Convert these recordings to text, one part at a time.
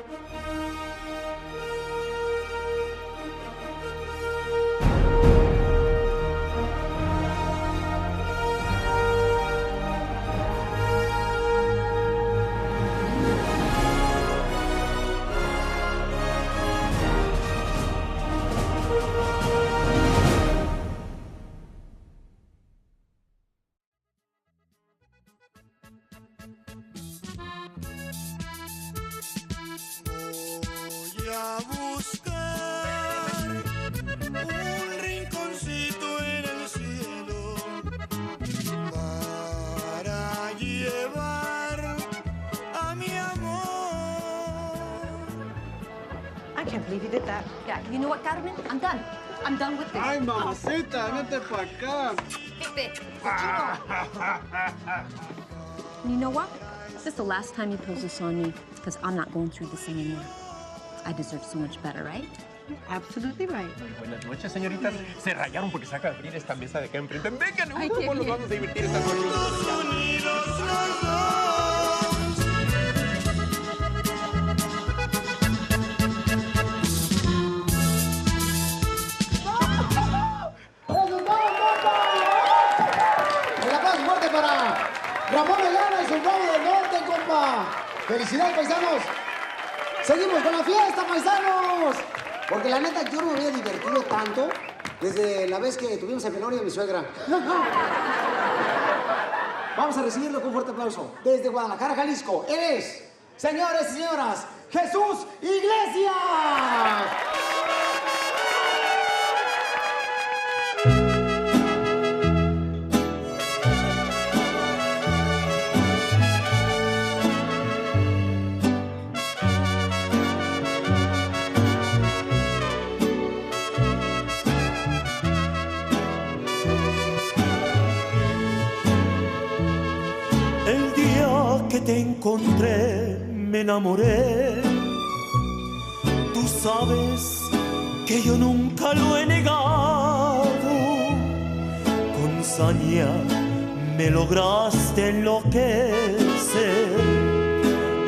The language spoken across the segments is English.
Voy a buscar un rinconcito en el cielo para llevar a mi amor. I can't believe you did that. Yeah, you know what, Carmen? I'm done. I'm done with this. Ay, mamacita, vete pa' acá. And you know what? This is the last time he pulls this on me, because I'm not going through this anymore. I deserve so much better, right? Absolutely right. Muy buenas noches, señoritas. Se rayaron porque se acaba de abrir esta mesa de acá enfrente. Vengan, Ay, qué nos bien. vamos a divertir esta noche. Unidos los dos. El aplauso fuerte para Ramón Ayala y su Bravo del Norte, compa. ¡Felicidades, paisanos! Seguimos con la fiesta, paisanos. Porque la neta, yo no me había divertido tanto desde la vez que tuvimos el velorio de mi suegra. Vamos a recibirlo con un fuerte aplauso. Desde Guadalajara, Jalisco, él es, señores y señoras, Jesús Iglesias. El día que te encontré, me enamoré. Tú sabes que yo nunca lo he negado. Con saña me lograste enloquecer.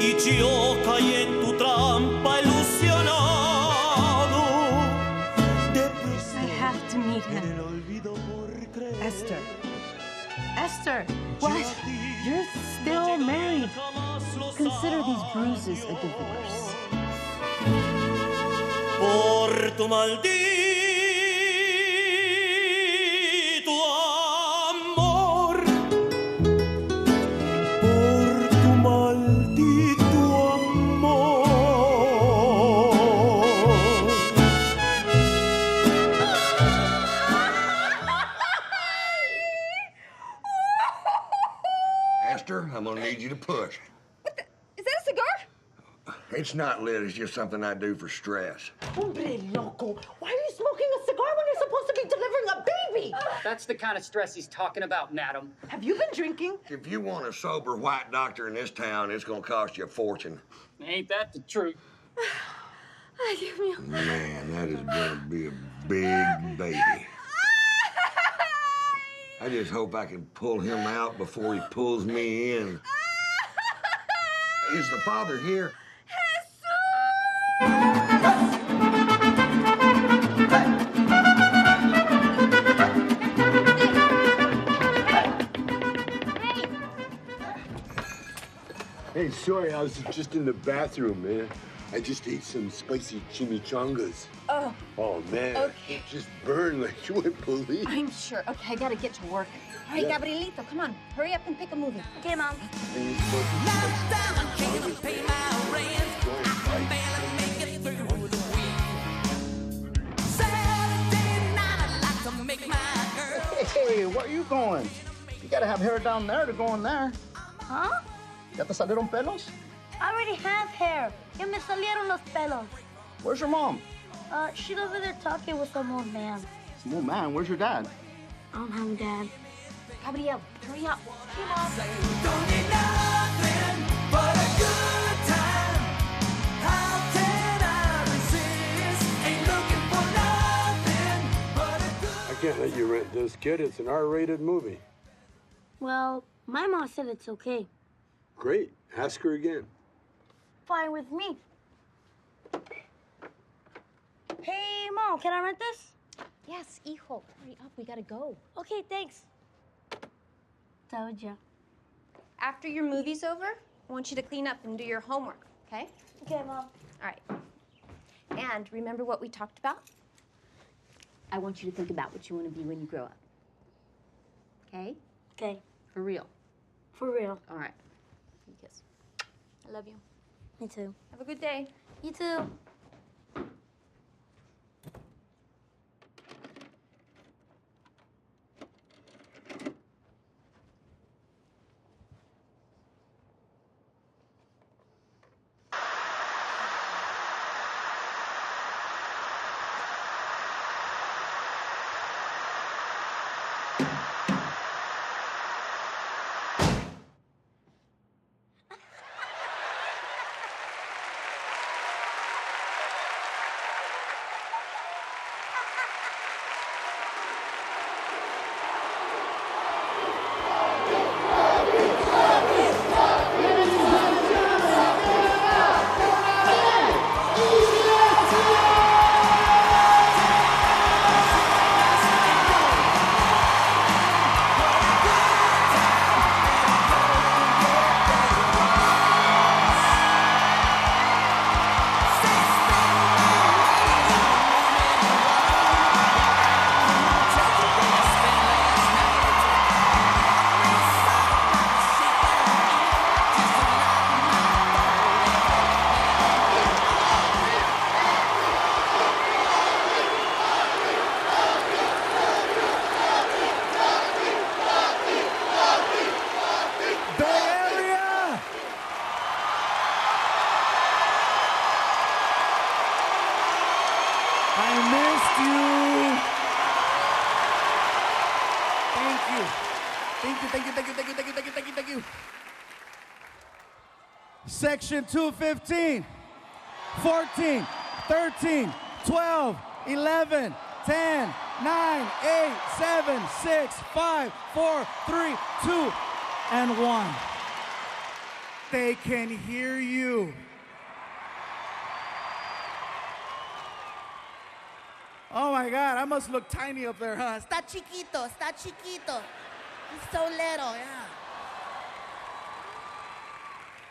Y yo caí en tu trampa ilusionado. I have to meet him. Esther. Esther, what? You're still married. Consider these bruises a divorce. Por tu maldito amor. Por tu maldito amor. Esther, I'm gonna need you to push. Is that a cigar? It's not lit, it's just something I do for stress. Hombre loco. Why are you smoking a cigar when you're supposed to be delivering a baby? That's the kind of stress he's talking about, madam. Have you been drinking? If you want a sober white doctor in this town, it's gonna cost you a fortune. Ain't that the truth? Ay, Dios mío. Man, that is gonna be a big baby. I just hope I can pull him out before he pulls me in. Is the father here? Hey, sorry, I was just in the bathroom, man. I just ate some spicy chimichangas. Oh. Oh, man. Okay. It just burned like you wouldn't believe. I'm sure. Okay, I gotta get to work. All right, Yeah. Gabrielito, come on. Hurry up and pick a movie. Okay, Mom. Hey, where are you going? You gotta have hair down there to go in there. Huh? ¿Ya te salieron pelos? I already have hair. Ya me salieron los pelos. Where's your mom? She's over there talking with some old man. Some old man. Where's your dad? I don't have a dad. Gabriel, hurry up. Come on. Don't need nothing but a good time. How can I resist? Ain't looking for nothing but a good. I can't let you rent this, kid. It's an R-rated movie. Well, my mom said it's okay. Great. Ask her again. Fine with me. Hey, Mom, can I rent this? Yes, hijo. Hurry up. We gotta go. Okay, thanks. Told ya. After your movie's over, I want you to clean up and do your homework, okay? Okay, Mom. All right. And remember what we talked about? I want you to think about what you want to be when you grow up. Okay? Okay, For real. for real. All right. Give me a kiss. I love you. Me too. Have a good day. You too. Section 215, 14, 13, 12, 11, 10, 9, 8, 7, 6, 5, 4, 3, 2, and 1. They can hear you. Oh my God, I must look tiny up there, huh? Está chiquito, está chiquito. He's so little, yeah.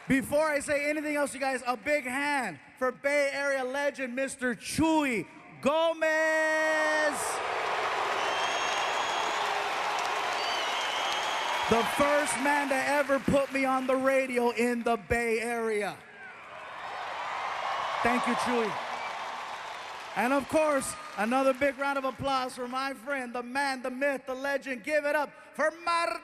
Before I say anything else, you guys, a big hand for Bay Area legend, Mr. Chuy Gomez. The first man to ever put me on the radio in the Bay Area. Thank you, Chuy. And of course, another big round of applause for my friend, the man, the myth, the legend. Give it up for Martin.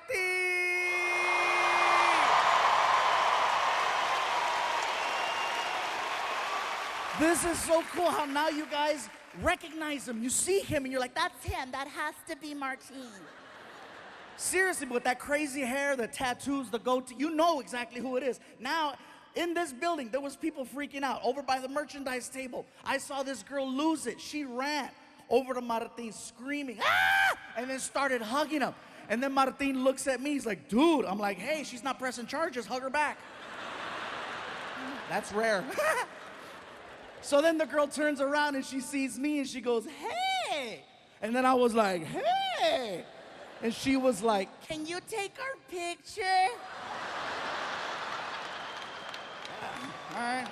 This is so cool how now you guys recognize him. You see him and you're like, That's him. That has to be Martine. seriously, with that crazy hair, the tattoos, the goatee, you know exactly who it is. Now, in this building, there was people freaking out. Over by the merchandise table, I saw this girl lose it. She ran over to Martin screaming, ah! And then started hugging him. And then Martin looks at me, he's like, dude. I'm like, hey, she's not pressing charges, hug her back. That's rare. So then the girl turns around and she sees me and she goes, hey. And then I was like, hey. And she was like, Can you take our picture? all right.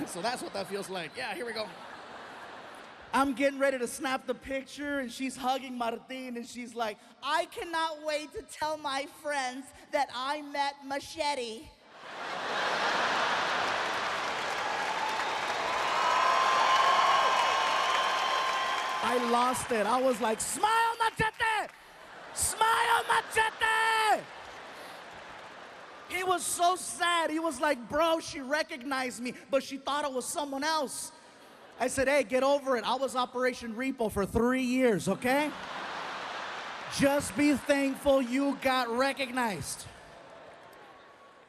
So that's what that feels like. Yeah, here we go. I'm getting ready to snap the picture and she's hugging Martin and she's like, I cannot wait to tell my friends that I met Machete. I lost it. I was like, smile, Machete! Smile, Machete! He was so sad. He was like, bro, she recognized me, but she thought it was someone else. I said, hey, get over it. I was Operation Repo for 3 years, okay? Just be thankful you got recognized.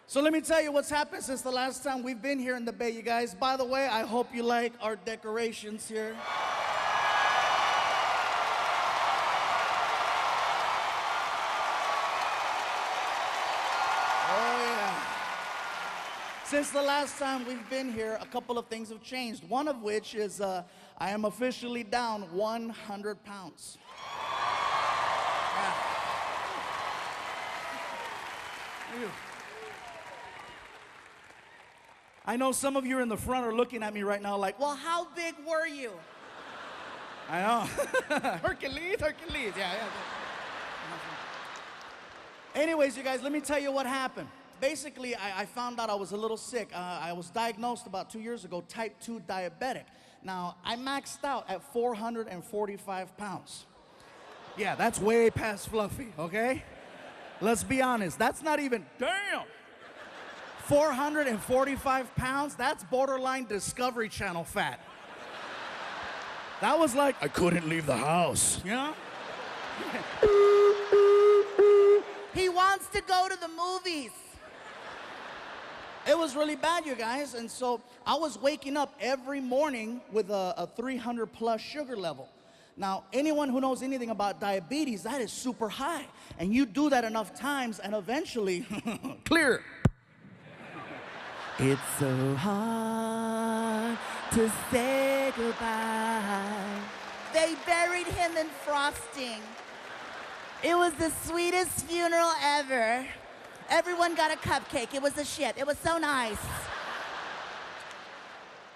So let me tell you what's happened since the last time we've been here in the Bay, you guys. By the way, I hope you like our decorations here. Since the last time we've been here, a couple of things have changed. One of which is I am officially down 100 pounds. Yeah. I know some of you in the front are looking at me right now like, Well, how big were you? I know. Hercules, yeah. Anyways, you guys, let me tell you what happened. Basically, I found out I was a little sick. I was diagnosed about 2 years ago, type 2 diabetic. Now, I maxed out at 445 pounds. Yeah, that's way past fluffy, okay? Let's be honest, that's not even, damn! 445 pounds, that's borderline Discovery Channel fat. That was like, I couldn't leave the house, you know? He wants to go to the movies. It was really bad, you guys, and so I was waking up every morning with a 300 plus sugar level. Now, anyone who knows anything about diabetes, that is super high. And you do that enough times, and eventually, clear. It's so hard to say goodbye. They buried him in frosting. It was the sweetest funeral ever. Everyone got a cupcake. It was a shit. It was so nice.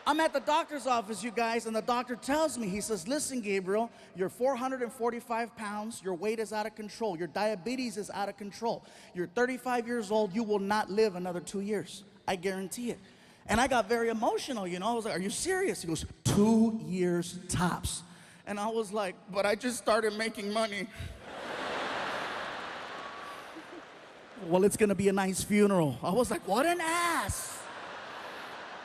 I'm at the doctor's office, you guys, and the doctor tells me, he says, listen, Gabriel, you're 445 pounds, your weight is out of control, your diabetes is out of control, you're 35 years old, you will not live another 2 years. I guarantee it. And I got very emotional, you know. I was like, are you serious? He goes, 2 years tops. And I was like, but I just started making money. Well, it's gonna be a nice funeral. I was like, what an ass.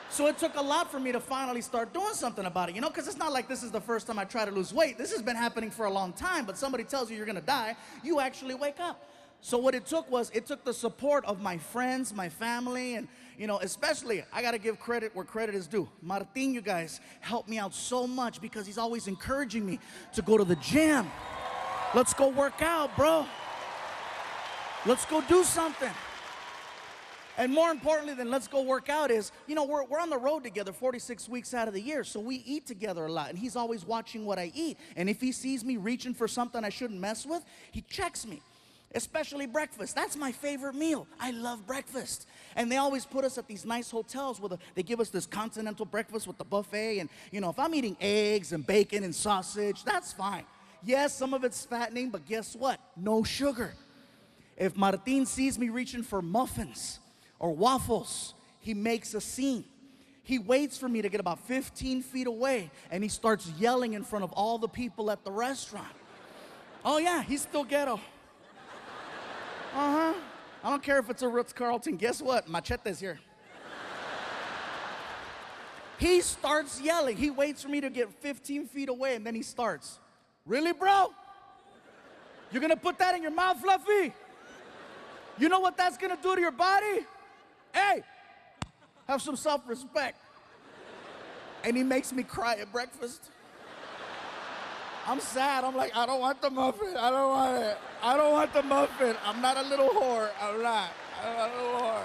So it took a lot for me to finally start doing something about it, you know, because it's not like this is the first time I try to lose weight. This has been happening for a long time, but somebody tells you you're gonna die, you actually wake up. So what it took was, it took the support of my friends, my family, and, you know, especially, I gotta give credit where credit is due. Martin, you guys, helped me out so much because he's always encouraging me to go to the gym. Let's go work out, bro. Let's go do something. And more importantly than let's go work out is, you know, we're on the road together 46 weeks out of the year, so we eat together a lot, and he's always watching what I eat. And if he sees me reaching for something I shouldn't mess with, he checks me. Especially breakfast. That's my favorite meal. I love breakfast. And they always put us at these nice hotels where they give us this continental breakfast with the buffet. And, you know, if I'm eating eggs and bacon and sausage, that's fine. Yes, some of it's fattening, but guess what? No sugar. If Martin sees me reaching for muffins or waffles, he makes a scene. He waits for me to get about 15 feet away, and he starts yelling in front of all the people at the restaurant. Oh yeah, he's still ghetto. I don't care if it's a Ritz-Carlton. Guess what? Machete's here. He starts yelling. He waits for me to get 15 feet away, and then he starts. Really, bro? You're gonna put that in your mouth, Fluffy? You know what that's gonna do to your body? Hey, have some self-respect. And he makes me cry at breakfast. I'm sad. I'm like, I don't want the muffin. I don't want it. I don't want the muffin. I'm not a little whore. I'm not a little whore.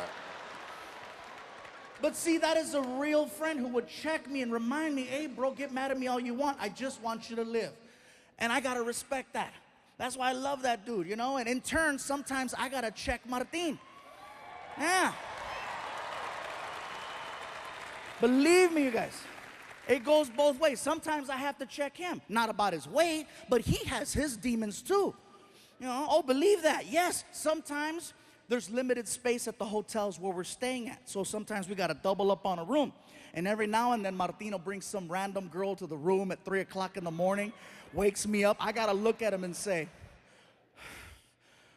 But see, that is a real friend who would check me and remind me, hey, bro, get mad at me all you want. I just want you to live. And I got to respect that. That's why I love that dude, you know? And in turn, sometimes I got to check Martin. Yeah. Believe me, you guys. It goes both ways. Sometimes I have to check him. Not about his weight, but he has his demons too. You know, oh, believe that. Yes, sometimes there's limited space at the hotels where we're staying at. So sometimes we got to double up on a room. And every now and then, Martino brings some random girl to the room at 3 o'clock in the morning, wakes me up. I got to look at him and say,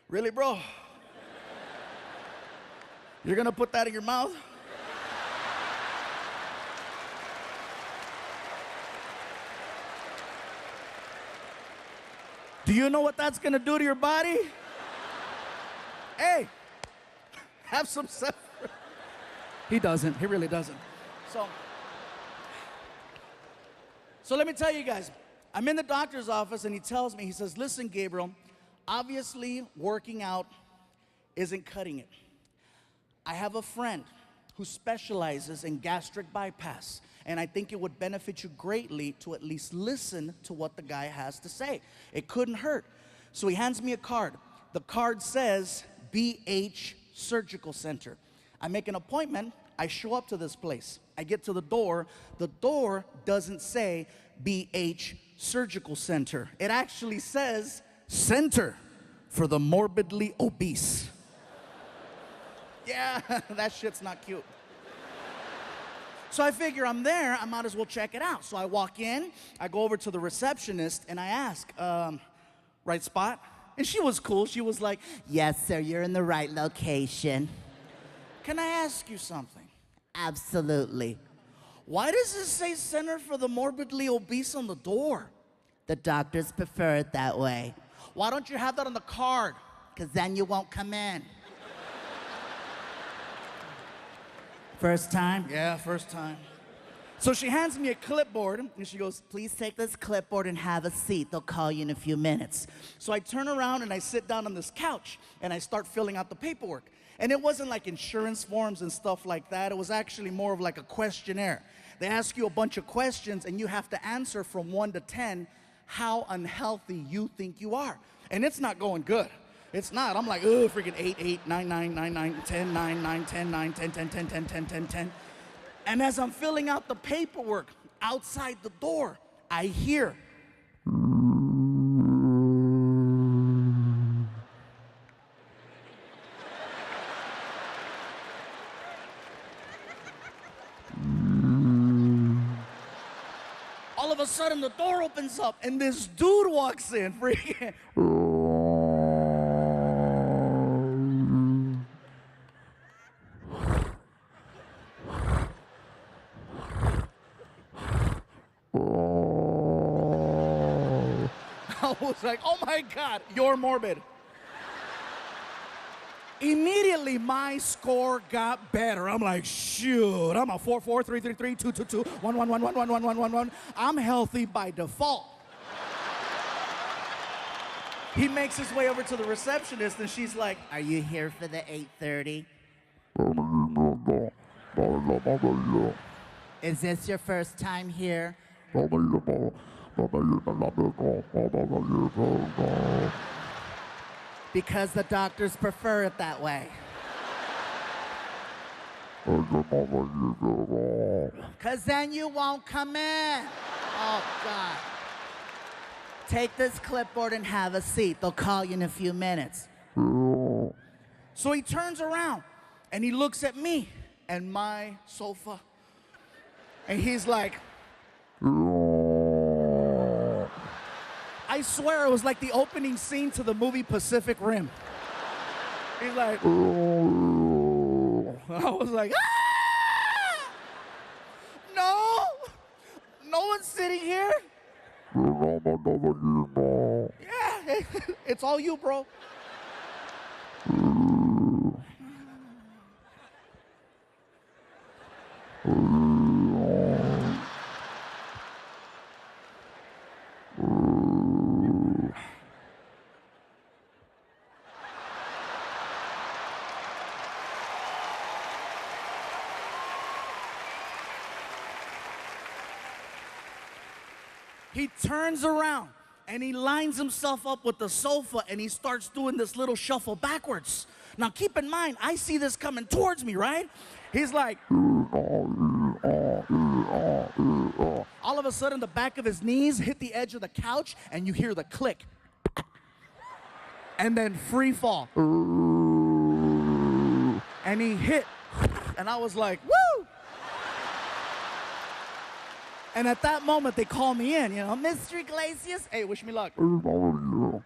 really, bro? You're going to put that in your mouth? Do you know what that's gonna do to your body? Hey, have some self. He doesn't, he really doesn't. So let me tell you guys, I'm in the doctor's office and he tells me, he says, listen, Gabriel, obviously working out isn't cutting it. I have a friend who specializes in gastric bypass. And I think it would benefit you greatly to at least listen to what the guy has to say. It couldn't hurt. So he hands me a card. The card says BH Surgical Center. I make an appointment. I show up to this place. I get to the door. The door doesn't say BH Surgical Center. It actually says Center for the Morbidly Obese. Yeah, that shit's not cute. So I figure I'm there, I might as well check it out. So I walk in, I go over to the receptionist, and I ask, right spot? And she was cool. She was like, yes, sir, you're in the right location. Can I ask you something? Absolutely. Why does it say Center for the Morbidly Obese on the door? The doctors prefer it that way. Why don't you have that on the card? Because then you won't come in. First time? Yeah, first time. So she hands me a clipboard, and she goes, please take this clipboard and have a seat. They'll call you in a few minutes. So I turn around and I sit down on this couch, and I start filling out the paperwork. And it wasn't like insurance forms and stuff like that. It was actually more of like a questionnaire. They ask you a bunch of questions, and you have to answer from 1 to 10 how unhealthy you think you are. And it's not going good. It's not. I'm like, oh, freaking 8, 8, 9, 9, 9, 9, 10, 9, 9, 10, 9, 10, 10, 10, 10, 10, 10, 10. And as I'm filling out the paperwork outside the door, I hear. All of a sudden, the door opens up, and this dude walks in, freaking. I was like, oh my God, you're morbid. Immediately, my score got better. I'm like, shoot, I'm a 4, 4, 3, 3, 3, 2, 2, 2, 1, 1, 1, 1, 1, 1, 1, 1, 1. I'm healthy by default. He makes his way over to the receptionist, and she's like, are you here for the 8:30? Is this your first time here? Because the doctors prefer it that way. Because then you won't come in. Oh, God. Take this clipboard and have a seat. They'll call you in a few minutes. So he turns around, and he looks at me and my sofa, and he's like, I swear it was like the opening scene to the movie Pacific Rim. He's like, I was like, ah! No one's sitting here. Yeah, it's all you, bro. He turns around and he lines himself up with the sofa and he starts doing this little shuffle backwards. Now keep in mind, I see this coming towards me, right? He's like, all of a sudden the back of his knees hit the edge of the couch and you hear the click. And then free fall. And he hit. And I was like, woo! And at that moment, they call me in, Mr. Iglesias, hey, wish me luck. So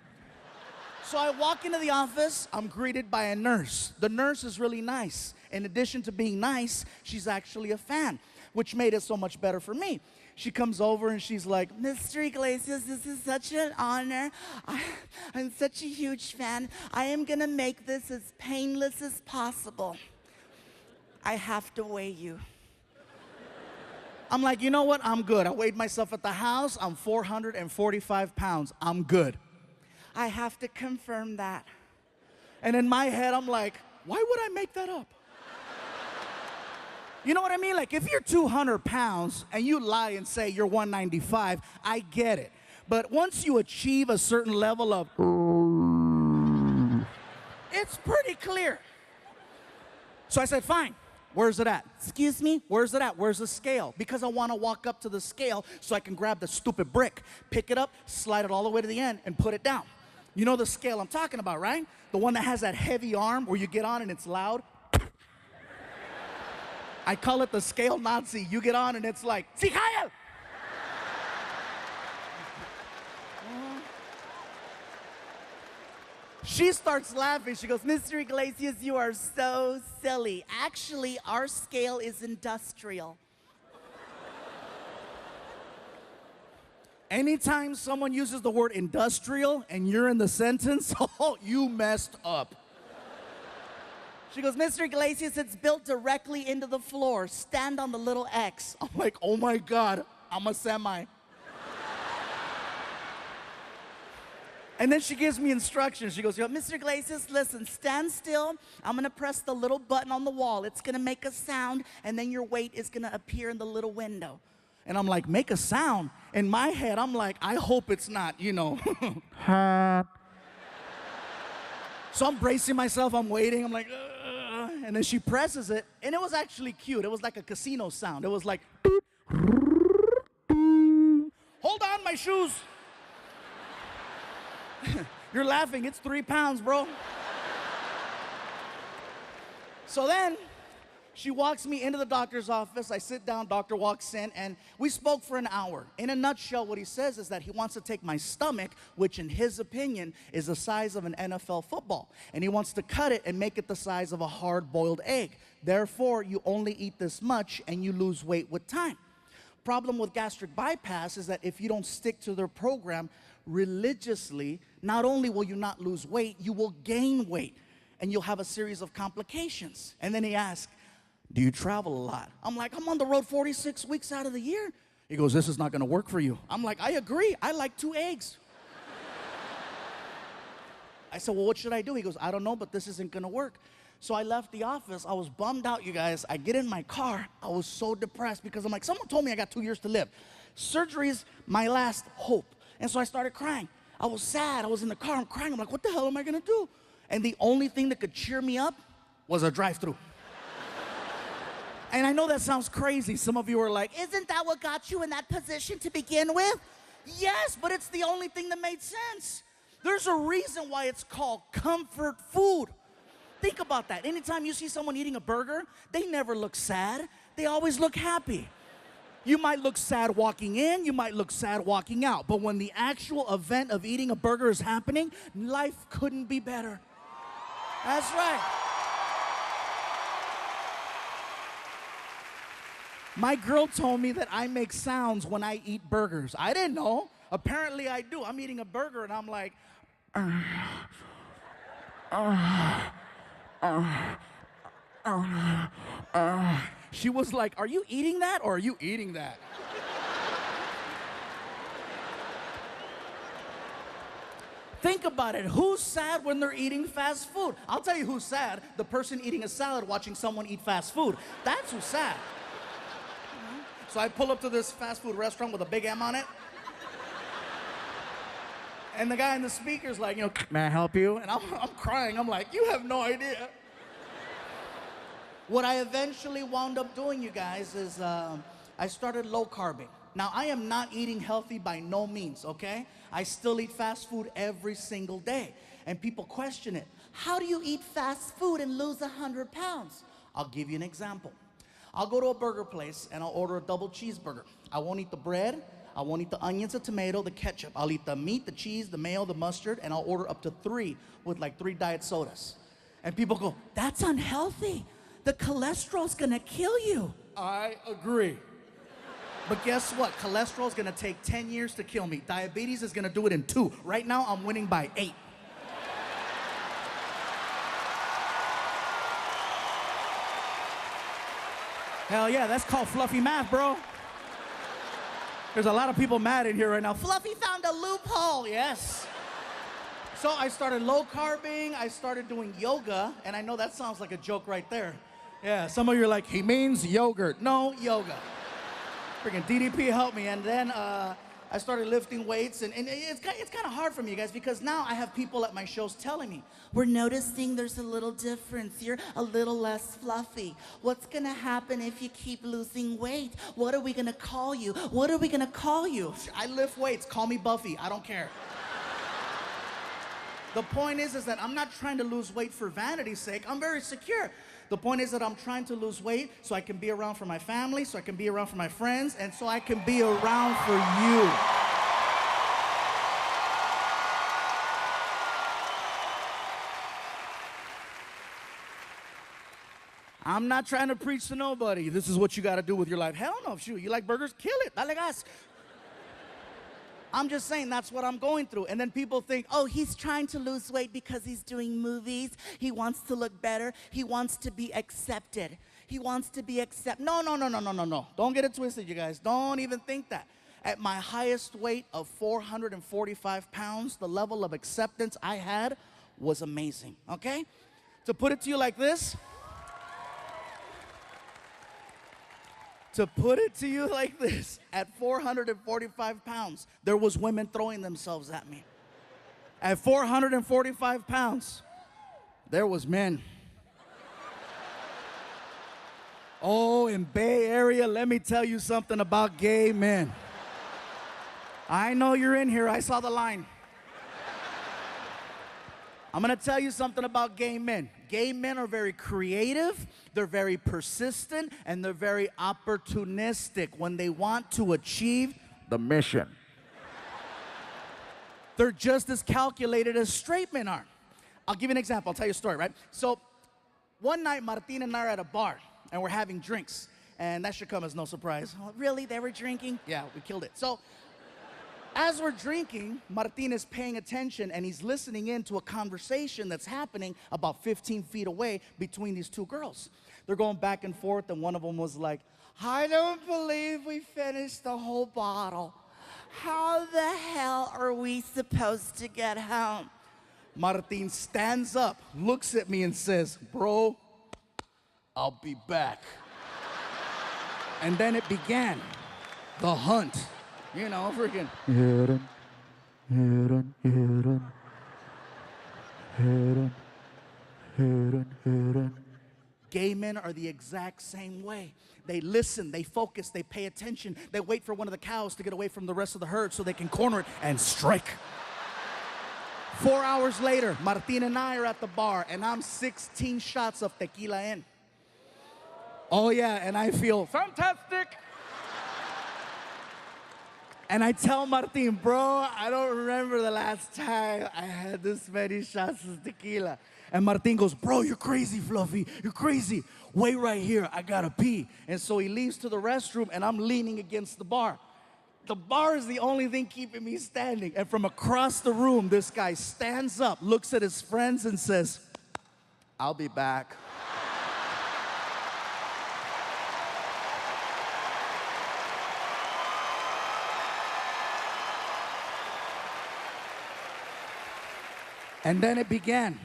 I walk into the office, I'm greeted by a nurse. The nurse is really nice. In addition to being nice, she's actually a fan, which made it so much better for me. She comes over and she's like, Mr. Iglesias, this is such an honor. I'm such a huge fan. I am gonna make this as painless as possible. I have to weigh you. I'm like, you know what? I'm good. I weighed myself at the house. I'm 445 pounds. I'm good. I have to confirm that. And in my head, I'm like, why would I make that up? You know what I mean? Like, if you're 200 pounds and you lie and say you're 195, I get it. But once you achieve a certain level of, it's pretty clear. So I said, fine, where's it at? Excuse me, where's it at? Where's the scale? Because I want to walk up to the scale so I can grab the stupid brick, pick it up, slide it all the way to the end, and put it down. You know the scale I'm talking about, right? The one that has that heavy arm where you get on and it's loud. I call it the scale Nazi. You get on and it's like, Sikaya! She starts laughing. She goes, Mr. Iglesias, you are so silly. Actually, our scale is industrial. Anytime someone uses the word industrial and you're in the sentence, oh, you messed up. She goes, Mr. Iglesias, it's built directly into the floor. Stand on the little X. I'm like, oh my God, I'm a semi. And then she gives me instructions. She goes, Mr. Iglesias, listen, stand still. I'm gonna press the little button on the wall. It's gonna make a sound, and then your weight is gonna appear in the little window. And I'm like, make a sound? In my head, I'm like, I hope it's not, you know. So I'm bracing myself, I'm waiting, I'm like, and then she presses it, and it was actually cute. It was like a casino sound. It was like, hold on, my shoes. You're laughing, it's 3 pounds, bro. So then, she walks me into the doctor's office. I sit down, doctor walks in, and we spoke for an hour. In a nutshell, what he says is that he wants to take my stomach, which in his opinion is the size of an NFL football, and he wants to cut it and make it the size of a hard-boiled egg. Therefore, you only eat this much and you lose weight with time. Problem with gastric bypass is that if you don't stick to their program religiously, not only will you not lose weight, you will gain weight, and you'll have a series of complications. And then he asked, do you travel a lot? I'm like, I'm on the road 46 weeks out of the year. He goes, this is not gonna work for you. I'm like, I agree, I like 2 eggs. I said, well, what should I do? He goes, I don't know, but this isn't gonna work. So I left the office, I was bummed out, you guys. I get in my car, I was so depressed because I'm like, someone told me I got 2 years to live. Surgery's my last hope. And so I started crying. I was sad, I was in the car, I'm crying. I'm like, what the hell am I gonna do? And the only thing that could cheer me up was a drive-thru. And I know that sounds crazy. Some of you are like, isn't that what got you in that position to begin with? Yes, but it's the only thing that made sense. There's a reason why it's called comfort food. Think about that. Anytime you see someone eating a burger, they never look sad. They always look happy. You might look sad walking in, you might look sad walking out, but when the actual event of eating a burger is happening, life couldn't be better. That's right. My girl told me that I make sounds when I eat burgers. I didn't know. Apparently I do. I'm eating a burger and I'm like, She was like, are you eating that or are you eating that? Think about it. Who's sad when they're eating fast food? I'll tell you who's sad. The person eating a salad watching someone eat fast food. That's who's sad. So I pull up to this fast food restaurant with a big M on it. And the guy in the speaker's like, you know, may I help you? And I'm crying. I'm like, you have no idea. What I eventually wound up doing, you guys, is I started low carbing. Now, I am not eating healthy by no means, okay? I still eat fast food every single day. And people question it. How do you eat fast food and lose 100 pounds? I'll give you an example. I'll go to a burger place and I'll order a double cheeseburger. I won't eat the bread, I won't eat the onions, the tomato, the ketchup. I'll eat the meat, the cheese, the mayo, the mustard, and I'll order up to 3 with like 3 diet sodas. And people go, that's unhealthy. The cholesterol's gonna kill you. I agree. But guess what? Cholesterol's gonna take 10 years to kill me. Diabetes is gonna do it in 2. Right now, I'm winning by 8. Hell yeah, that's called fluffy math, bro. There's a lot of people mad in here right now. Fluffy found a loophole, yes. So I started low carbing, I started doing yoga, and I know that sounds like a joke right there. Yeah, some of you are like, he means yogurt. No, yoga. Freaking DDP helped me, and then I started lifting weights, and it's kind of hard for me, guys, because now I have people at my shows telling me, we're noticing there's a little difference. You're a little less fluffy. What's gonna happen if you keep losing weight? What are we gonna call you? What are we gonna call you? I lift weights. Call me Buffy. I don't care. The point is that I'm not trying to lose weight for vanity's sake. I'm very secure. The point is that I'm trying to lose weight so I can be around for my family, so I can be around for my friends, and so I can be around for you. I'm not trying to preach to nobody. This is what you got to do with your life. Hell no, shoot. You like burgers? Kill it. Dale gas. I'm just saying that's what I'm going through. And then people think, oh, he's trying to lose weight because he's doing movies. He wants to look better. He wants to be accepted. He wants to be accepted. No. Don't get it twisted, you guys. Don't even think that. At my highest weight of 445 pounds, the level of acceptance I had was amazing, okay? To put it to you like this, at 445 pounds, there was women throwing themselves at me. At 445 pounds, there was men. Oh, in Bay Area, let me tell you something about gay men. I know you're in here. I saw the line. I'm gonna tell you something about gay men. Gay men are very creative, they're very persistent, and they're very opportunistic when they want to achieve the mission. They're just as calculated as straight men are. I'll give you an example. I'll tell you a story, right? So one night, Martin and I are at a bar, and we're having drinks. And that should come as no surprise. Oh, really? They were drinking? Yeah, we killed it. So as we're drinking, Martin is paying attention, and he's listening in to a conversation that's happening about 15 feet away between these two girls. They're going back and forth, and one of them was like, I don't believe we finished the whole bottle. How the hell are we supposed to get home? Martin stands up, looks at me, and says, bro, I'll be back. And then it began, the hunt. You know, freaking. Gay men are the exact same way. They listen, they focus, they pay attention. They wait for one of the cows to get away from the rest of the herd so they can corner it and strike. 4 hours later, Martin and I are at the bar, and I'm 16 shots of tequila in. Oh yeah, and I feel fantastic. And I tell Martin, bro, I don't remember the last time I had this many shots of tequila. And Martin goes, bro, you're crazy, Fluffy. You're crazy. Wait right here. I gotta pee. And so he leaves to the restroom, and I'm leaning against the bar. The bar is the only thing keeping me standing. And from across the room, this guy stands up, looks at his friends, and says, I'll be back. And then it began,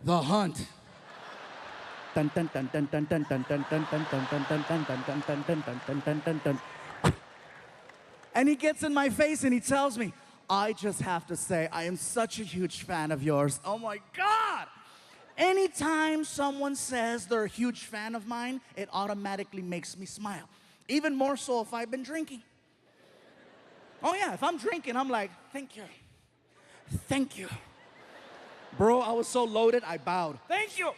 the hunt. And he gets in my face and he tells me, I just have to say, I am such a huge fan of yours. Oh my God! Anytime someone says they're a huge fan of mine, it automatically makes me smile. Even more so if I've been drinking. Oh yeah, if I'm drinking, I'm like, thank you. Thank you. Bro, I was so loaded, I bowed. Thank you.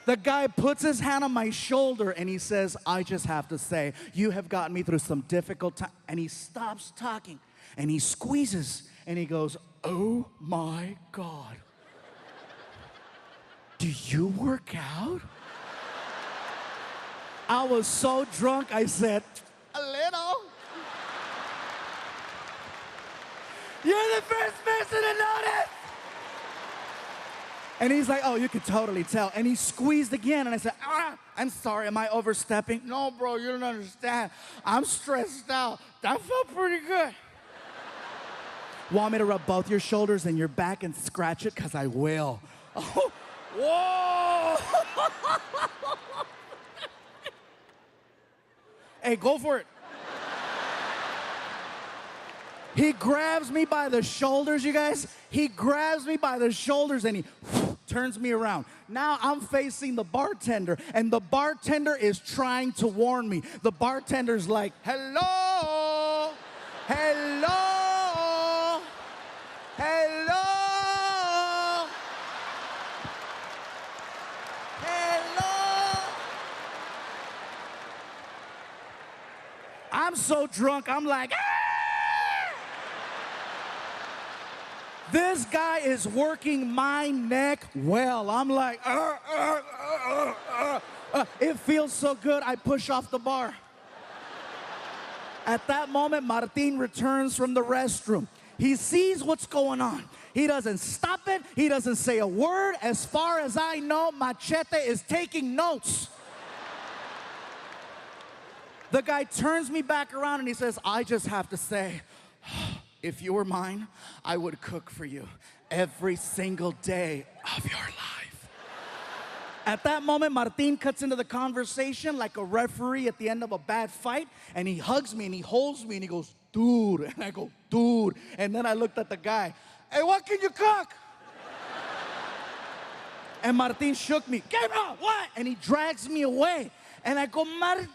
The guy puts his hand on my shoulder and he says, I just have to say, you have gotten me through some difficult time. And he stops talking and he squeezes and he goes, oh my God. Do you work out? I was so drunk, I said, a little. You're the first person to notice. And he's like, oh, you could totally tell. And he squeezed again, and I said, I'm sorry, am I overstepping? No, bro, you don't understand. I'm stressed out. That felt pretty good. Want me to rub both your shoulders and your back and scratch it? Because I will. Oh, whoa! Hey, go for it. He grabs me by the shoulders, you guys. He grabs me by the shoulders and he turns me around. Now I'm facing the bartender, and the bartender is trying to warn me. The bartender's like, hello, hello, hello, hello. I'm so drunk, I'm like, ah! This guy is working my neck well. I'm like, it feels so good, I push off the bar. At that moment, Martin returns from the restroom. He sees what's going on. He doesn't stop it. He doesn't say a word. As far as I know, Machete is taking notes. The guy turns me back around and he says, I just have to say, if you were mine, I would cook for you every single day of your life. At that moment, Martin cuts into the conversation like a referee at the end of a bad fight, and he hugs me and he holds me and he goes, dude. And I go, dude. And then I looked at the guy, hey, what can you cook? And Martin shook me, Gabriel, what? And he drags me away. And I go, Martin,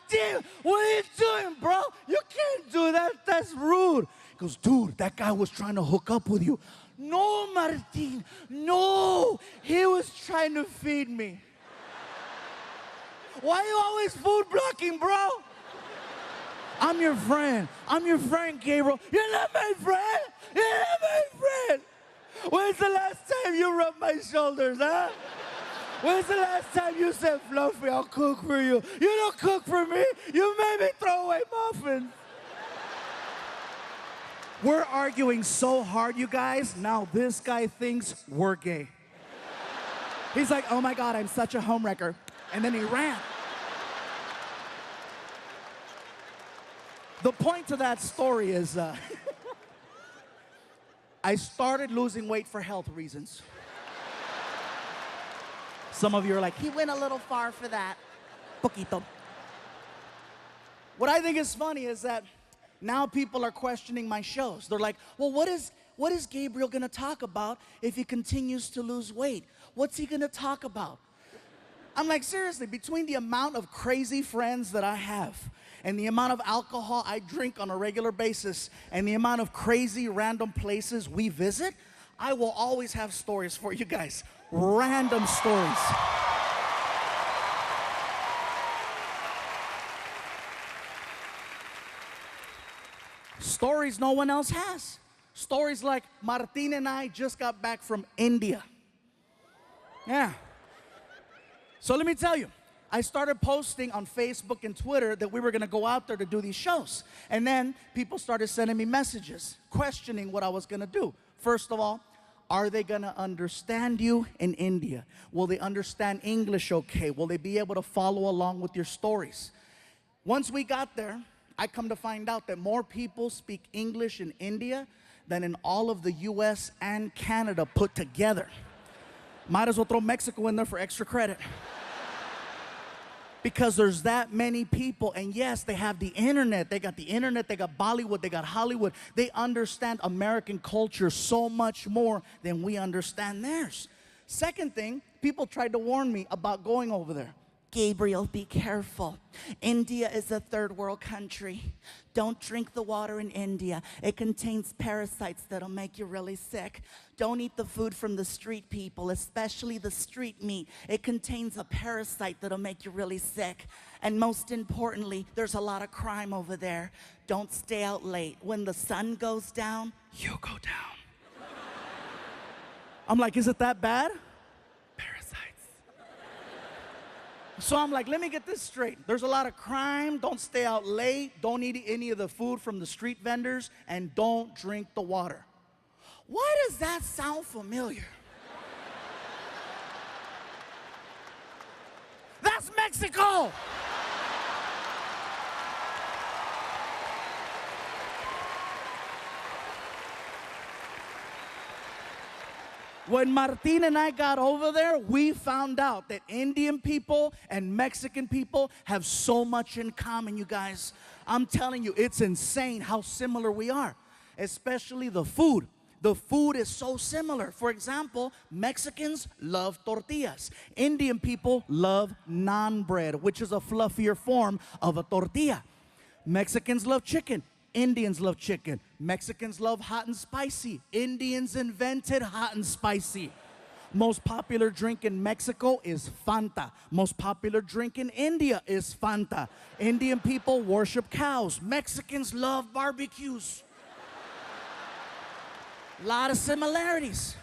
what are you doing, bro? You can't do that, that's rude. He goes, dude, that guy was trying to hook up with you. No, Martin, no. He was trying to feed me. Why are you always food blocking, bro? I'm your friend. I'm your friend, Gabriel. You're not my friend. You're not my friend. When's the last time you rubbed my shoulders, huh? When's the last time you said, Fluffy, I'll cook for you? You don't cook for me. You made me throw away muffins. We're arguing so hard, you guys. Now this guy thinks we're gay. He's like, oh my God, I'm such a homewrecker. And then he ran. The point to that story is I started losing weight for health reasons. Some of you are like, He went a little far for that. poquito. What I think is funny is that now people are questioning my shows. They're like, well, what is Gabriel gonna talk about if he continues to lose weight? What's he gonna talk about? I'm like, seriously, between the amount of crazy friends that I have and the amount of alcohol I drink on a regular basis and the amount of crazy random places we visit, I will always have stories for you guys. Random stories. Stories no one else has. Stories like Martin and I just got back from India. Yeah. So let me tell you, I started posting on Facebook and Twitter that we were gonna go out there to do these shows. And then people started sending me messages, questioning what I was gonna do. First of all, are they gonna understand you in India? Will they understand English okay? Will they be able to follow along with your stories? Once we got there, I come to find out that more people speak English in India than in all of the US and Canada put together. Might as well throw Mexico in there for extra credit. Because there's that many people, and yes, they have the internet. They got the internet, they got Bollywood, they got Hollywood. They understand American culture so much more than we understand theirs. Second thing, people tried to warn me about going over there. Gabriel, be careful. India is a third world country. Don't drink the water in India. It contains parasites that'll make you really sick. Don't eat the food from the street people, especially the street meat. It contains a parasite that'll make you really sick. And most importantly, there's a lot of crime over there. Don't stay out late. When the sun goes down, you go down. I'm like, is it that bad? So I'm like, let me get this straight. There's a lot of crime. Don't stay out late. Don't eat any of the food from the street vendors. And don't drink the water. Why does that sound familiar? That's Mexico! When Martin and I got over there, we found out that Indian people and Mexican people have so much in common, you guys. I'm telling you, it's insane how similar we are, especially the food. The food is so similar. For example, Mexicans love tortillas. Indian people love naan bread, which is a fluffier form of a tortilla. Mexicans love chicken. Indians love chicken. Mexicans love hot and spicy. Indians invented hot and spicy. Most popular drink in Mexico is Fanta. Most popular drink in India is Fanta. Indian people worship cows. Mexicans love barbecues. A lot of similarities.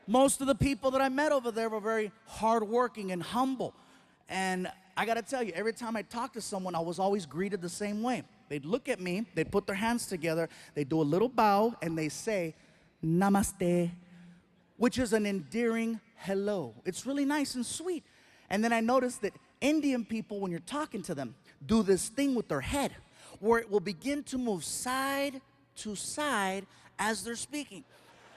Most of the people that I met over there were very hardworking and humble. And I gotta tell you, every time I talked to someone, I was always greeted the same way. They'd look at me, they'd put their hands together, they do a little bow, and they say, Namaste, which is an endearing hello. It's really nice and sweet. And then I noticed that Indian people, when you're talking to them, do this thing with their head, where it will begin to move side to side as they're speaking.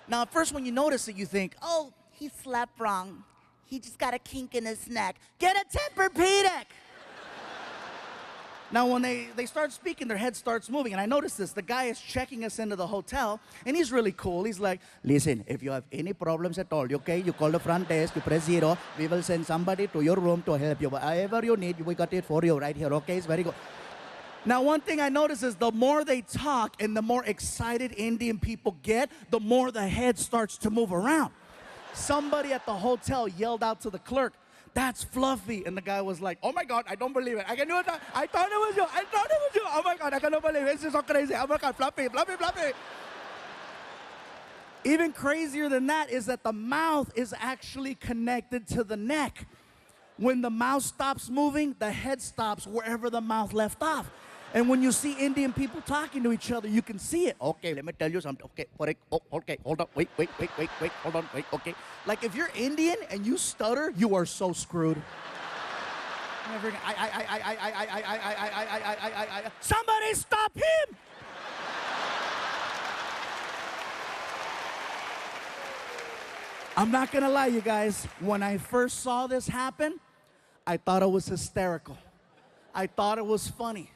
Now, at first when you notice it, you think, oh, he slept wrong. He just got a kink in his neck. Get a Tempur-Pedic. Now, when they start speaking, their head starts moving. And I noticed this. The guy is checking us into the hotel, and he's really cool. He's like, listen, if you have any problems at all, okay, you call the front desk, you press 0. We will send somebody to your room to help you. Whatever you need, we got it for you right here, okay? It's very good. Now, one thing I notice is the more they talk and the more excited Indian people get, the more the head starts to move around. Somebody at the hotel yelled out to the clerk, that's Fluffy. And the guy was like, oh my God, I don't believe it. I thought it was you. I thought it was you. Oh my God, I cannot believe it. This is so crazy. Oh my God, Fluffy, Fluffy, Fluffy. Even crazier than that is that the mouth is actually connected to the neck. When the mouth stops moving, the head stops wherever the mouth left off. And when you see Indian people talking to each other, you can see it. Okay, let me tell you something. Okay, okay, hold on. Wait, hold on, wait, okay. Like if you're Indian and you stutter, you are so screwed. Somebody stop him! I'm not gonna lie, you guys. When I first saw this happen, I thought it was hysterical. I thought it was funny.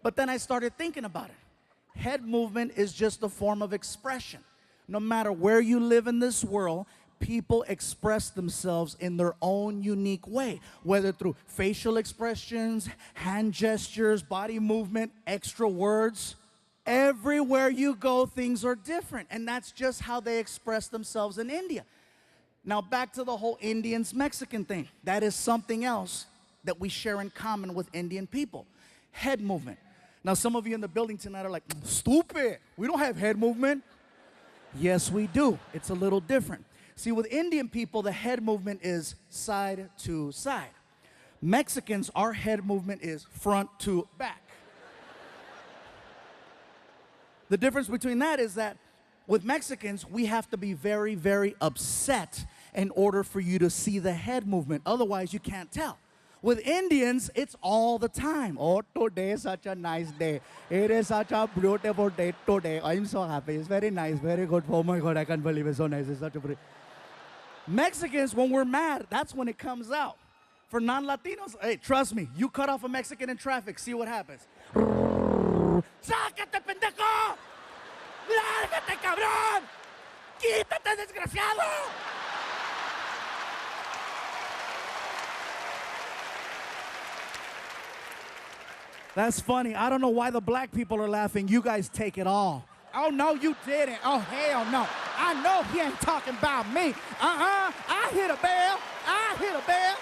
But then I started thinking about it. Head movement is just a form of expression. No matter where you live in this world, people express themselves in their own unique way, whether through facial expressions, hand gestures, body movement, extra words. Everywhere you go, things are different, and that's just how they express themselves in India. Now, back to the whole Indians-Mexican thing. That is something else that we share in common with Indian people. Head movement. Now, some of you in the building tonight are like, stupid, we don't have head movement. Yes, we do. It's a little different. See, with Indian people, the head movement is side to side. Mexicans, our head movement is front to back. The difference between that is that with Mexicans, we have to be very, very upset in order for you to see the head movement. Otherwise, you can't tell. With Indians, it's all the time. Oh, today is such a nice day. It is such a beautiful day today. I'm so happy. It's very nice, very good. Oh my God, I can't believe it's so nice. It's such a pretty. Mexicans, when we're mad, that's when it comes out. For non-Latinos, hey, trust me, you cut off a Mexican in traffic, see what happens. ¡Sácate, pendejo! ¡Lárgate, cabrón! ¡Quítate, desgraciado! That's funny. I don't know why the black people are laughing. You guys take it all. Oh, no, you didn't. Oh, hell no. I know he ain't talking about me. I hit a bell. I hit a bell.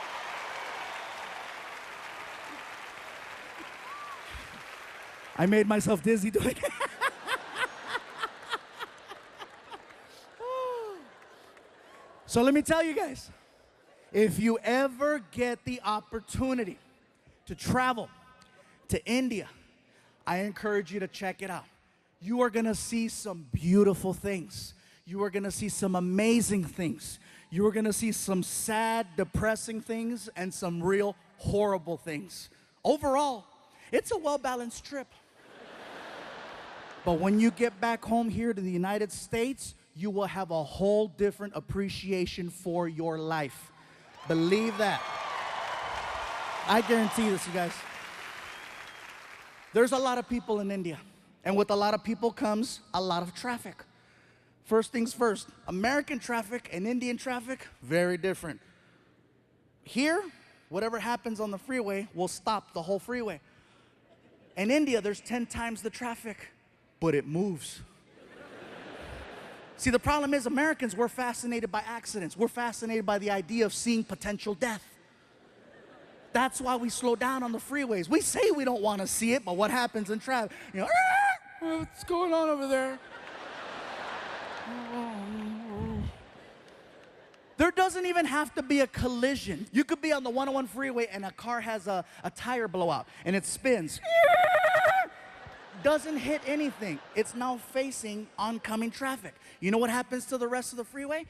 I made myself dizzy doing it. So let me tell you guys, if you ever get the opportunity to travel to India, I encourage you to check it out. You are gonna see some beautiful things. You are gonna see some amazing things. You are gonna see some sad, depressing things and some real horrible things. Overall, it's a well-balanced trip. But when you get back home here to the United States, you will have a whole different appreciation for your life. Believe that. I guarantee this, you guys. There's a lot of people in India, and with a lot of people comes a lot of traffic. First things first, American traffic and Indian traffic, very different. Here, whatever happens on the freeway will stop the whole freeway. In India, there's 10 times the traffic, but it moves. See, the problem is Americans, we're fascinated by accidents. We're fascinated by the idea of seeing potential death. That's why we slow down on the freeways. We say we don't want to see it, but what happens in traffic? You know, what's going on over there? There doesn't even have to be a collision. You could be on the 101 freeway and a car has a tire blowout and it spins. Doesn't hit anything. It's now facing oncoming traffic. You know what happens to the rest of the freeway?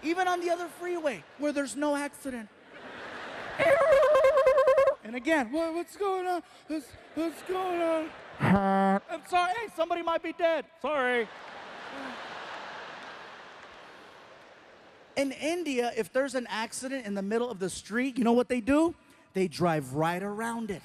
Even on the other freeway where there's no accident. And again, what's going on? What's going on? I'm sorry, hey, somebody might be dead. Sorry. In India, if there's an accident in the middle of the street, you know what they do? They drive right around it.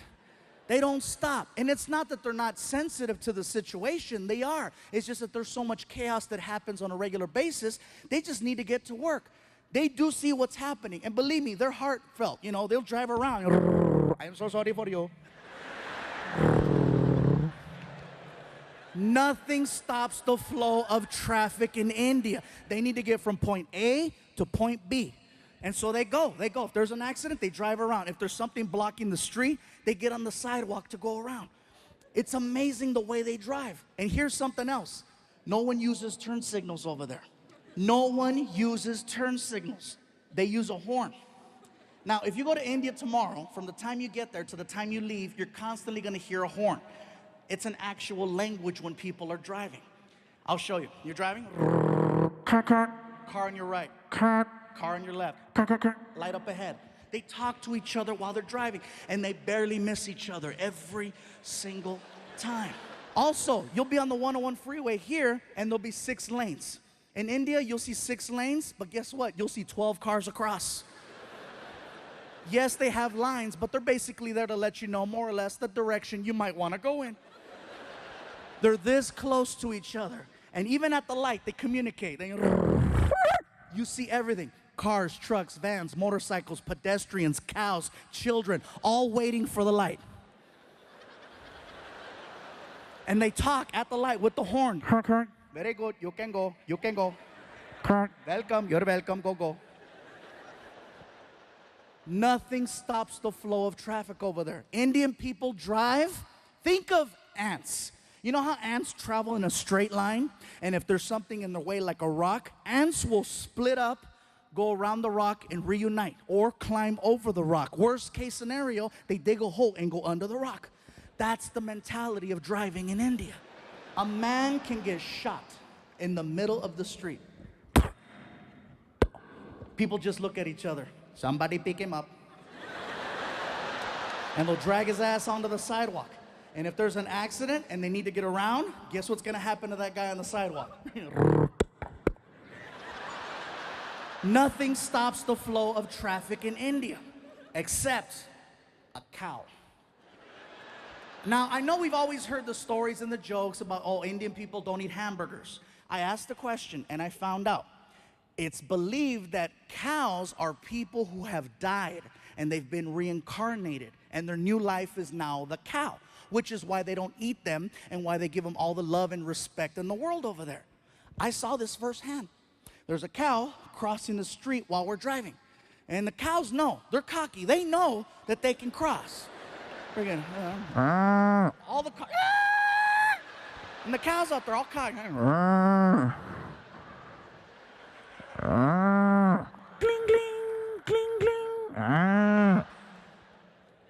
They don't stop. And it's not that they're not sensitive to the situation. They are. It's just that there's so much chaos that happens on a regular basis. They just need to get to work. They do see what's happening. And believe me, they're heartfelt. You know, they'll drive around. I'm so sorry for you. Nothing stops the flow of traffic in India. They need to get from point A to point B. And so they go. If there's an accident, they drive around. If there's something blocking the street, they get on the sidewalk to go around. It's amazing the way they drive. And here's something else. No one uses turn signals over there. No one uses turn signals. They use a horn. Now, if you go to India tomorrow, from the time you get there to the time you leave, you're constantly going to hear a horn. It's an actual language when people are driving. I'll show you. You're driving? Car on your right. Car on your left. Light up ahead. They talk to each other while they're driving, and they barely miss each other every single time. Also, you'll be on the 101 freeway here, and there'll be 6 lanes. In India, you'll see 6 lanes, but guess what? You'll see 12 cars across. Yes, they have lines, but they're basically there to let you know more or less the direction you might want to go in. They're this close to each other. And even at the light, they communicate. You see everything. Cars, trucks, vans, motorcycles, pedestrians, cows, children, all waiting for the light. And they talk at the light with the horn. Very good, you can go, you can go. Welcome, you're welcome, go. Nothing stops the flow of traffic over there. Indian people drive, think of ants. You know how ants travel in a straight line? And if there's something in their way like a rock, ants will split up, go around the rock and reunite, or climb over the rock. Worst case scenario, they dig a hole and go under the rock. That's the mentality of driving in India. A man can get shot in the middle of the street. People just look at each other. Somebody pick him up. And they'll drag his ass onto the sidewalk. And if there's an accident and they need to get around, guess what's gonna happen to that guy on the sidewalk? Nothing stops the flow of traffic in India, except a cow. Now, I know we've always heard the stories and the jokes about, oh, Indian people don't eat hamburgers. I asked the question and I found out. It's believed that cows are people who have died and they've been reincarnated and their new life is now the cow, which is why they don't eat them and why they give them all the love and respect in the world over there. I saw this firsthand. There's a cow crossing the street while we're driving. And the cows know, they're cocky. They know that they can cross. Friggin', all the cows, and the cows out there all cocky. Gling, gling, gling, gling.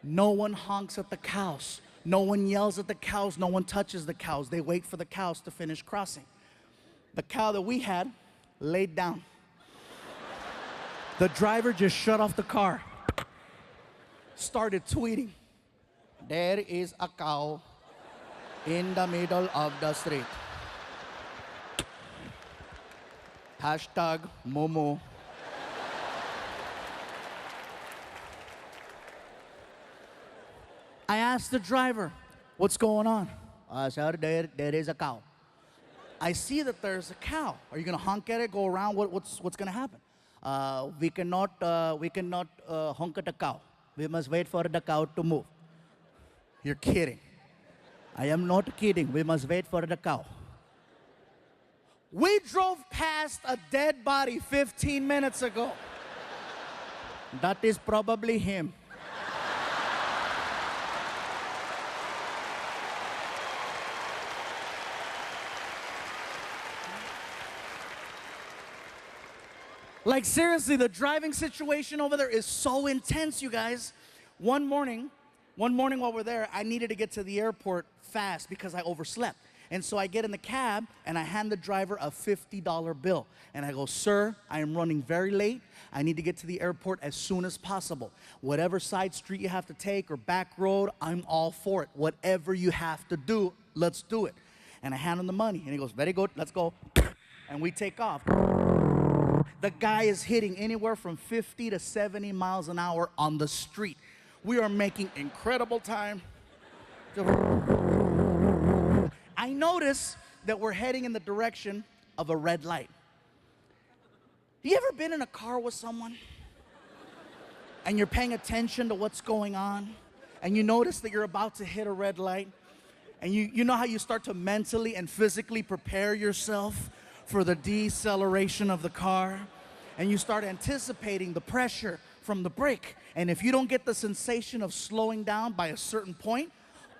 No one honks at the cows. No one yells at the cows. No one touches the cows. They wait for the cows to finish crossing. The cow that we had laid down. The driver just shut off the car. Started tweeting. There is a cow in the middle of the street. Hashtag Momo. I asked the driver, what's going on? Sir, there is a cow. I see that there's a cow. Are you gonna honk at it, go around? What's gonna happen? We cannot honk at the cow. We must wait for the cow to move. You're kidding. I am not kidding. We must wait for the cow. We drove past a dead body 15 minutes ago. That is probably him. Like seriously, the driving situation over there is so intense, you guys. One morning while we're there, I needed to get to the airport fast because I overslept. And so I get in the cab and I hand the driver a $50 bill. And I go, sir, I am running very late. I need to get to the airport as soon as possible. Whatever side street you have to take or back road, I'm all for it. Whatever you have to do, let's do it. And I hand him the money and he goes, very good, let's go. And we take off. The guy is hitting anywhere from 50 to 70 miles an hour on the street. We are making incredible time. I notice that we're heading in the direction of a red light. You ever been in a car with someone and you're paying attention to what's going on and you notice that you're about to hit a red light and you know how you start to mentally and physically prepare yourself for the deceleration of the car, and you start anticipating the pressure from the brake. And if you don't get the sensation of slowing down by a certain point,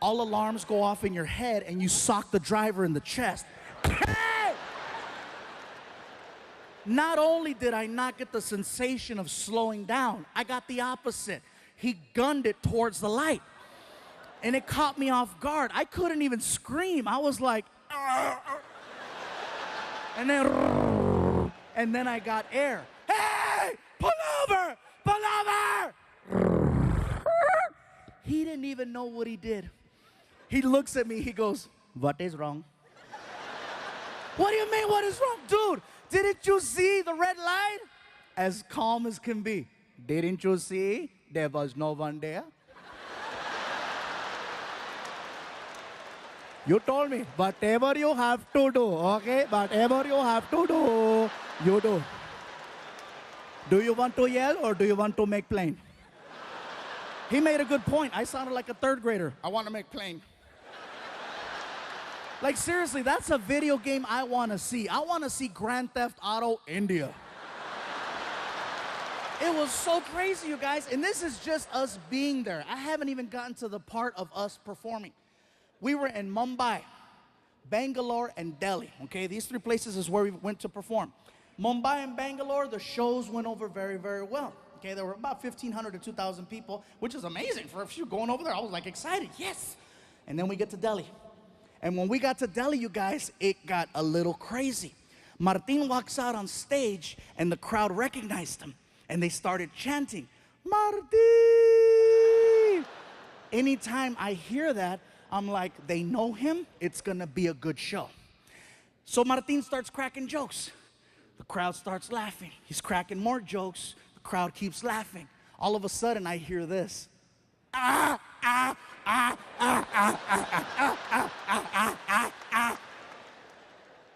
all alarms go off in your head and you sock the driver in the chest. Hey! Not only did I not get the sensation of slowing down, I got the opposite. He gunned it towards the light. And it caught me off guard. I couldn't even scream. I was like, and then I got air. Hey, pull over, pull over. He didn't even know what he did. He looks at me, he goes, what is wrong? What do you mean, what is wrong? Dude, didn't you see the red light? As calm as can be. Didn't you see there was no one there? You told me, whatever you have to do, okay? Whatever you have to do, you do. Do you want to yell or do you want to make plain? He made a good point. I sounded like a third grader. I want to make plain. Like seriously, that's a video game I want to see. I want to see Grand Theft Auto India. It was so crazy, you guys. And this is just us being there. I haven't even gotten to the part of us performing. We were in Mumbai, Bangalore, and Delhi, okay? These three places is where we went to perform. Mumbai and Bangalore, the shows went over very, very well. Okay, there were about 1,500 to 2,000 people, which is amazing for a few going over there. I was like excited, yes. And then we get to Delhi. And when we got to Delhi, you guys, it got a little crazy. Martin walks out on stage and the crowd recognized him. And they started chanting, Martin! Anytime I hear that, I'm like, they know him, it's gonna be a good show. So Martin starts cracking jokes. The crowd starts laughing. He's cracking more jokes. The crowd keeps laughing. All of a sudden, I hear this.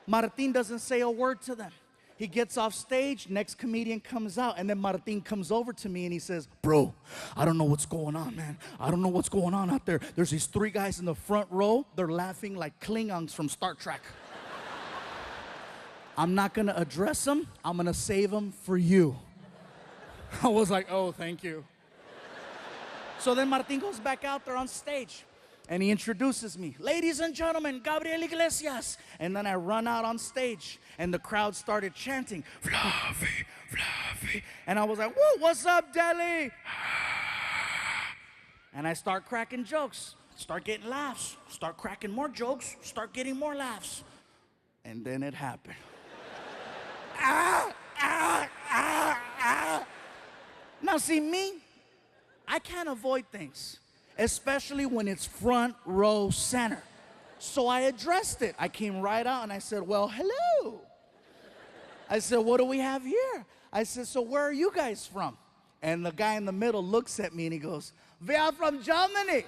Martin doesn't say a word to them. He gets off stage, next comedian comes out, and then Martin comes over to me and he says, bro, I don't know what's going on, man. I don't know what's going on out there. There's these three guys in the front row. They're laughing like Klingons from Star Trek. I'm not gonna address them. I'm gonna save them for you. I was like, oh, thank you. So then Martin goes back out there on stage. And he introduces me. Ladies and gentlemen, Gabriel Iglesias. And then I run out on stage. And the crowd started chanting, Fluffy, Fluffy. And I was like, whoa, what's up, Delhi? And I start cracking jokes. Start getting laughs. Start cracking more jokes. Start getting more laughs. And then it happened. Now see me, I can't avoid things. Especially when it's front row center. So I addressed it. I came right out and I said, well, hello. I said, what do we have here? I said, so where are you guys from? And the guy in the middle looks at me and he goes, we are from Germany.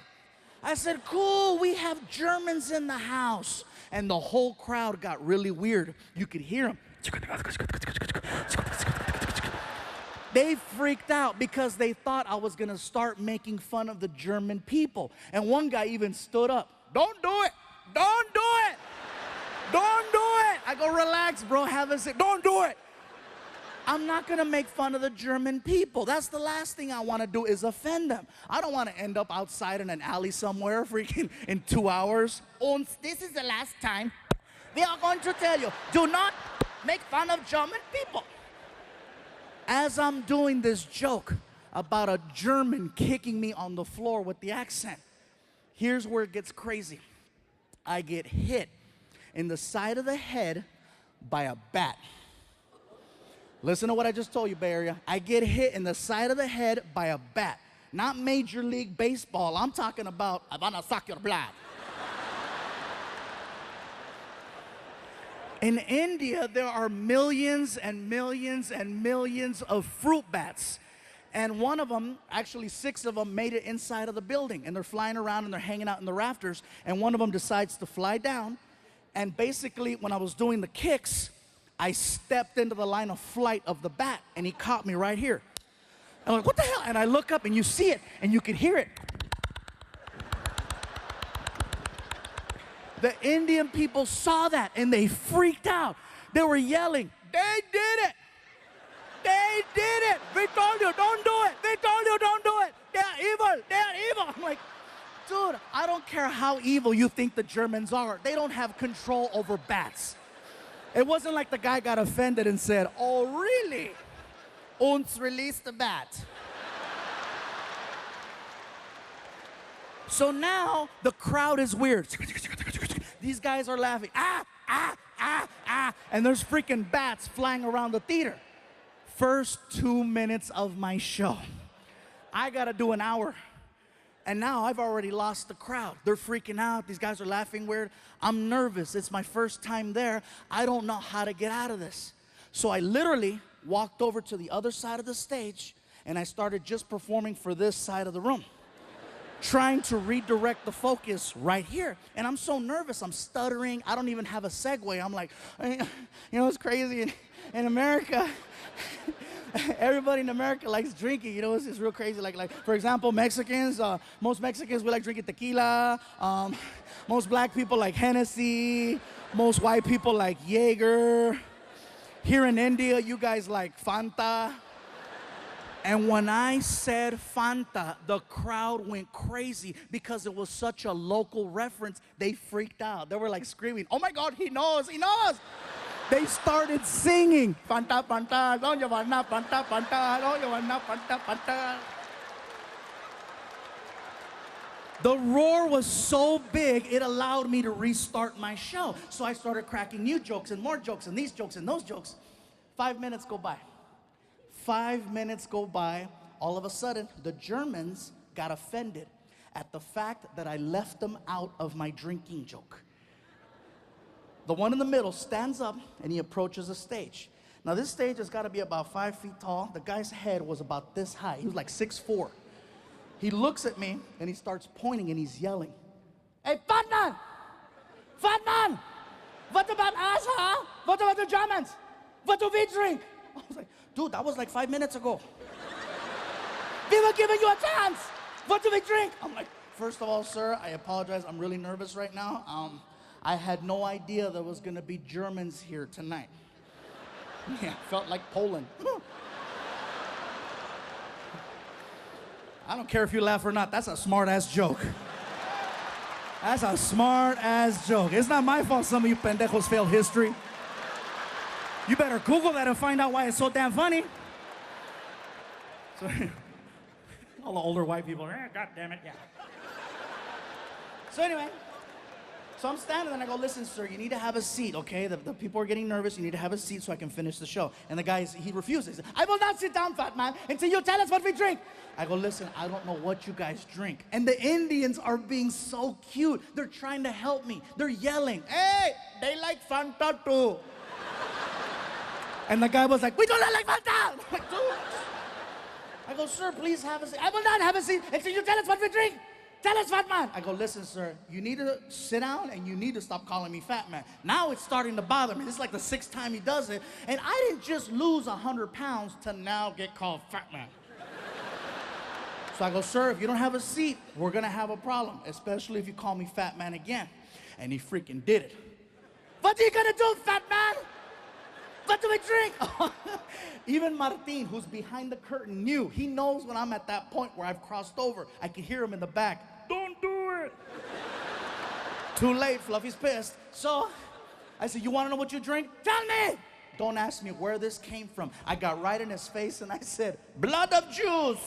I said, cool, we have Germans in the house. And the whole crowd got really weird. You could hear them. They freaked out because they thought I was gonna start making fun of the German people. And one guy even stood up. Don't do it, don't do it, don't do it. I go, relax, bro, have a seat, don't do it. I'm not gonna make fun of the German people. That's the last thing I wanna do is offend them. I don't wanna end up outside in an alley somewhere freaking in 2 hours. And this is the last time we are going to tell you, do not make fun of German people. As I'm doing this joke about a German kicking me on the floor with the accent, here's where it gets crazy. I get hit in the side of the head by a bat. Listen to what I just told you, Bay Area. I get hit in the side of the head by a bat. Not Major League Baseball. I'm talking about, I'm gonna suck your blood. In India, there are millions and millions and millions of fruit bats. And one of them, actually 6 of them, made it inside of the building. And they're flying around and they're hanging out in the rafters. And one of them decides to fly down. And basically, when I was doing the kicks, I stepped into the line of flight of the bat. And he caught me right here. I'm like, what the hell? And I look up and you see it and you can hear it. The Indian people saw that and they freaked out. They were yelling, they did it. They did it. We told you, don't do it. We told you, don't do it. They're evil. They're evil. I'm like, dude, I don't care how evil you think the Germans are. They don't have control over bats. It wasn't like the guy got offended and said, oh, really? Uns release the bat. So now the crowd is weird. These guys are laughing. Ah, ah, ah, ah. And there's freaking bats flying around the theater. First 2 minutes of my show. I gotta do an hour. And now I've already lost the crowd. They're freaking out. These guys are laughing weird. I'm nervous. It's my first time there. I don't know how to get out of this. So I literally walked over to the other side of the stage and I started just performing for this side of the room, trying to redirect the focus right here. And I'm so nervous, I'm stuttering. I don't even have a segue. I'm like, you know, it's crazy in America. Everybody in America likes drinking, you know, it's real crazy. Like for example, Mexicans, most Mexicans, we like drinking tequila. Most black people like Hennessy. Most white people like Jaeger. Here in India, you guys like Fanta. And when I said Fanta, the crowd went crazy because it was such a local reference. They freaked out. They were like screaming, oh my God, he knows, he knows. They started singing, Fanta, Fanta, don't you wanna Fanta, Fanta, don't you wanna Fanta, Fanta. The roar was so big, it allowed me to restart my show. So I started cracking new jokes and more jokes and these jokes and those jokes. 5 minutes go by. 5 minutes go by. All of a sudden, the Germans got offended at the fact that I left them out of my drinking joke. The one in the middle stands up and he approaches the stage. Now this stage has got to be about 5 feet tall. The guy's head was about this high. He was like 6'4". He looks at me and he starts pointing and he's yelling, hey, fat man! Fat man! What about us, huh? What about the Germans? What do we drink? I was like, dude, that was like 5 minutes ago. We were giving you a chance. What do we drink? I'm like, first of all, sir, I apologize. I'm really nervous right now. I had no idea there was gonna be Germans here tonight. Yeah, felt like Poland. I don't care if you laugh or not. That's a smart-ass joke. That's a smart-ass joke. It's not my fault some of you pendejos failed history. You better Google that and find out why it's so damn funny. So, all the older white people, God damn it, yeah. So anyway, so I'm standing there and I go, listen, sir, you need to have a seat, okay? The people are getting nervous. You need to have a seat so I can finish the show. And the guy, he refuses. He says, I will not sit down, fat man, until you tell us what we drink. I go, listen, I don't know what you guys drink. And the Indians are being so cute. They're trying to help me. They're yelling, hey, they like Fanta too. And the guy was like, we don't look like Fanta. I'm like, dude. I go, sir, please have a seat. I will not have a seat until you tell us what we drink. Tell us, fat man. I go, listen, sir, you need to sit down and you need to stop calling me fat man. Now it's starting to bother me. This is like the 6th time he does it. And I didn't just lose 100 pounds to now get called fat man. So I go, sir, if you don't have a seat, we're gonna have a problem, especially if you call me fat man again. And he freaking did it. What are you gonna do, fat man? What do we drink? Even Martin, who's behind the curtain, knew. He knows when I'm at that point where I've crossed over. I can hear him in the back. Don't do it. Too late, Fluffy's pissed. So I said, you wanna know what you drink? Tell me. Don't ask me where this came from. I got right in his face and I said, blood of Jews.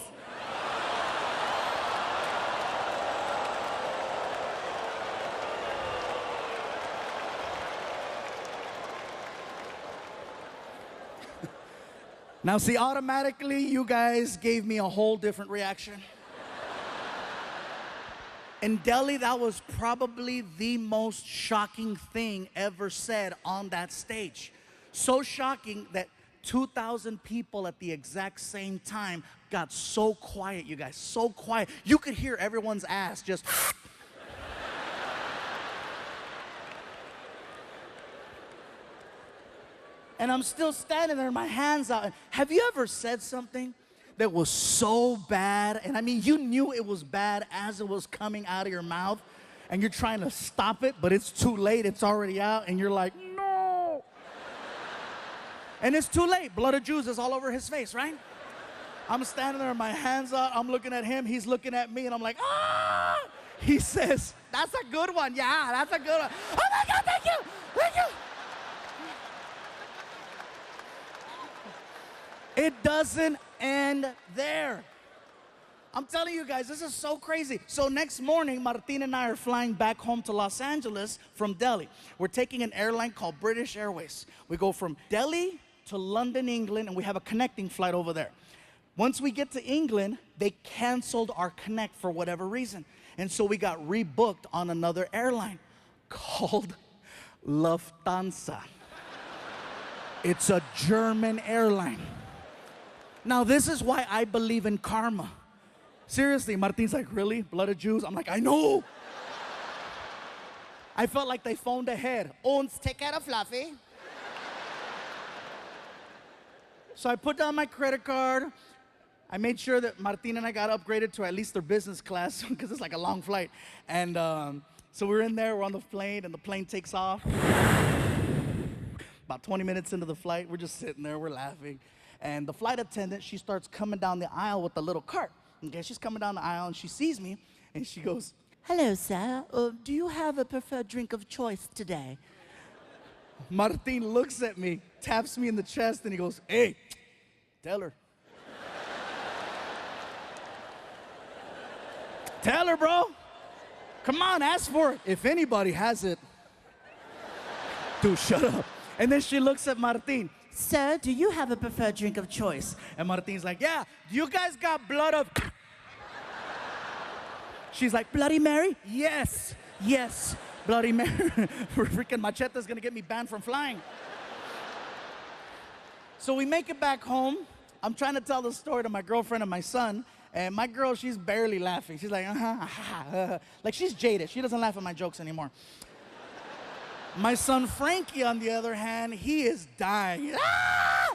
Now, see, automatically, you guys gave me a whole different reaction. In Delhi, that was probably the most shocking thing ever said on that stage. So shocking that 2,000 people at the exact same time got so quiet, you guys, so quiet. You could hear everyone's ass just... And I'm still standing there, my hands out. Have you ever said something that was so bad? And I mean, you knew it was bad as it was coming out of your mouth, and you're trying to stop it, but it's too late, it's already out, and you're like, no. And it's too late. Blood of Jews is all over his face, right? I'm standing there, my hands out, I'm looking at him, he's looking at me, and I'm like, ah! He says, that's a good one, yeah, that's a good one. Oh my God, thank you, thank you. It doesn't end there. I'm telling you guys, this is so crazy. So next morning, Martin and I are flying back home to Los Angeles from Delhi. We're taking an airline called British Airways. We go from Delhi to London, England, and we have a connecting flight over there. Once we get to England, they canceled our connect for whatever reason. And so we got rebooked on another airline called Lufthansa. It's a German airline. Now, this is why I believe in karma. Seriously, Martin's like, really? Blood of Jews? I'm like, I know. I felt like they phoned ahead. Ons, take care of Fluffy. So I put down my credit card. I made sure that Martin and I got upgraded to at least their business class because it's like a long flight. And so we're in there, we're on the plane, and the plane takes off. About 20 minutes into the flight, we're just sitting there, we're laughing. And the flight attendant, she starts coming down the aisle with the little cart. Okay, she's coming down the aisle and she sees me and she goes, hello, sir. Do you have a preferred drink of choice today? Martin looks at me, taps me in the chest, and he goes, hey, tell her. Tell her, bro. Come on, ask for it. If anybody has it. Dude, shut up. And then she looks at Martin. Sir, do you have a preferred drink of choice? And Martin's like, yeah, you guys got blood of... She's like, Bloody Mary? Yes, yes, Bloody Mary. Freaking Machete's gonna get me banned from flying. So we make it back home. I'm trying to tell the story to my girlfriend and my son, and my girl, she's barely laughing. She's like, like she's jaded. She doesn't laugh at my jokes anymore. My son Frankie, on the other hand, he is dying. Ah!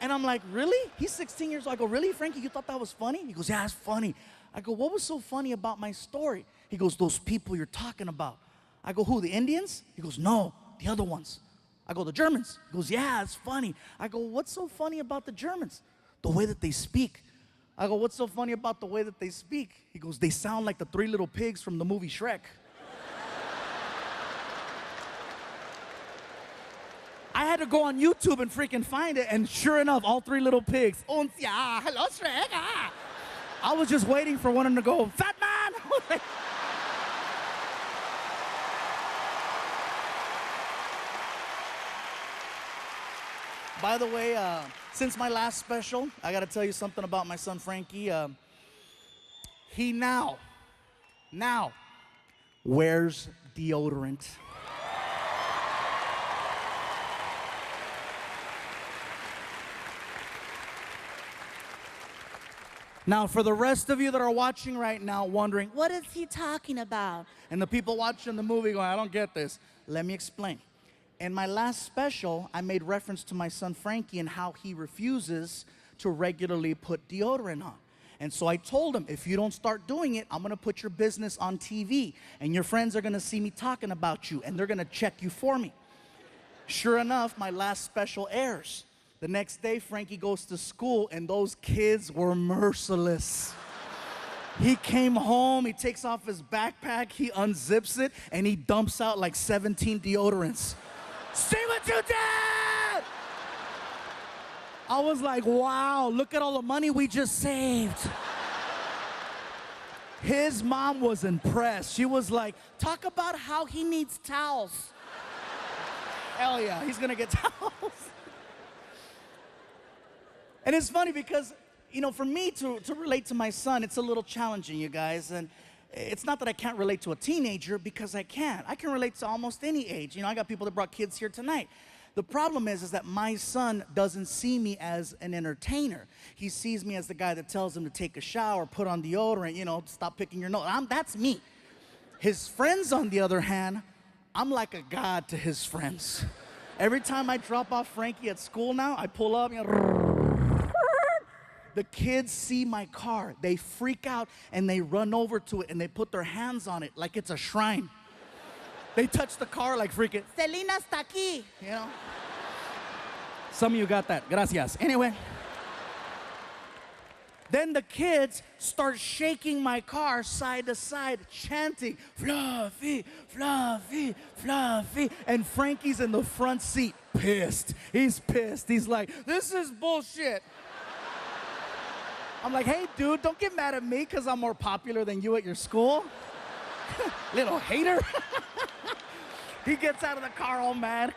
And I'm like, really? He's 16 years old. I go, really, Frankie, you thought that was funny? He goes, yeah, it's funny. I go, what was so funny about my story? He goes, those people you're talking about. I go, who, the Indians? He goes, no, the other ones. I go, the Germans. He goes, yeah, it's funny. I go, what's so funny about the Germans? The way that they speak. I go, what's so funny about the way that they speak? He goes, they sound like the 3 little pigs from the movie Shrek. I had to go on YouTube and freaking find it, and sure enough, all 3 little pigs. Und ja, hello, Shrek. Ah. I was just waiting for one of them to go, fat man! By the way, since my last special, I gotta tell you something about my son Frankie. He now wears deodorant. Now, for the rest of you that are watching right now wondering, what is he talking about? And the people watching the movie going, I don't get this. Let me explain. In my last special, I made reference to my son Frankie and how he refuses to regularly put deodorant on. And so I told him, if you don't start doing it, I'm gonna put your business on TV and your friends are gonna see me talking about you and they're gonna check you for me. Sure enough, my last special airs. The next day, Frankie goes to school and those kids were merciless. He came home, he takes off his backpack, he unzips it, and he dumps out like 17 deodorants. See what you did! I was like, wow, look at all the money we just saved. His mom was impressed. She was like, talk about how he needs towels. Hell yeah, he's gonna get towels. And it's funny because, you know, for me to relate to my son, it's a little challenging, you guys. And it's not that I can't relate to a teenager, because I can. I can relate to almost any age. You know, I got people that brought kids here tonight. The problem is that my son doesn't see me as an entertainer. He sees me as the guy that tells him to take a shower, put on deodorant, you know, stop picking your nose. That's me. His friends, on the other hand, I'm like a god to his friends. Every time I drop off Frankie at school now, I pull up, you know, the kids see my car. They freak out and they run over to it and they put their hands on it like it's a shrine. They touch the car like freaking, Selena está aquí, you know? Some of you got that. Gracias. Anyway. Then the kids start shaking my car side to side, chanting, Fluffy, Fluffy, Fluffy. And Frankie's in the front seat, pissed. He's pissed. He's like, this is bullshit. I'm like, hey, dude, don't get mad at me because I'm more popular than you at your school. Little hater. He gets out of the car all mad.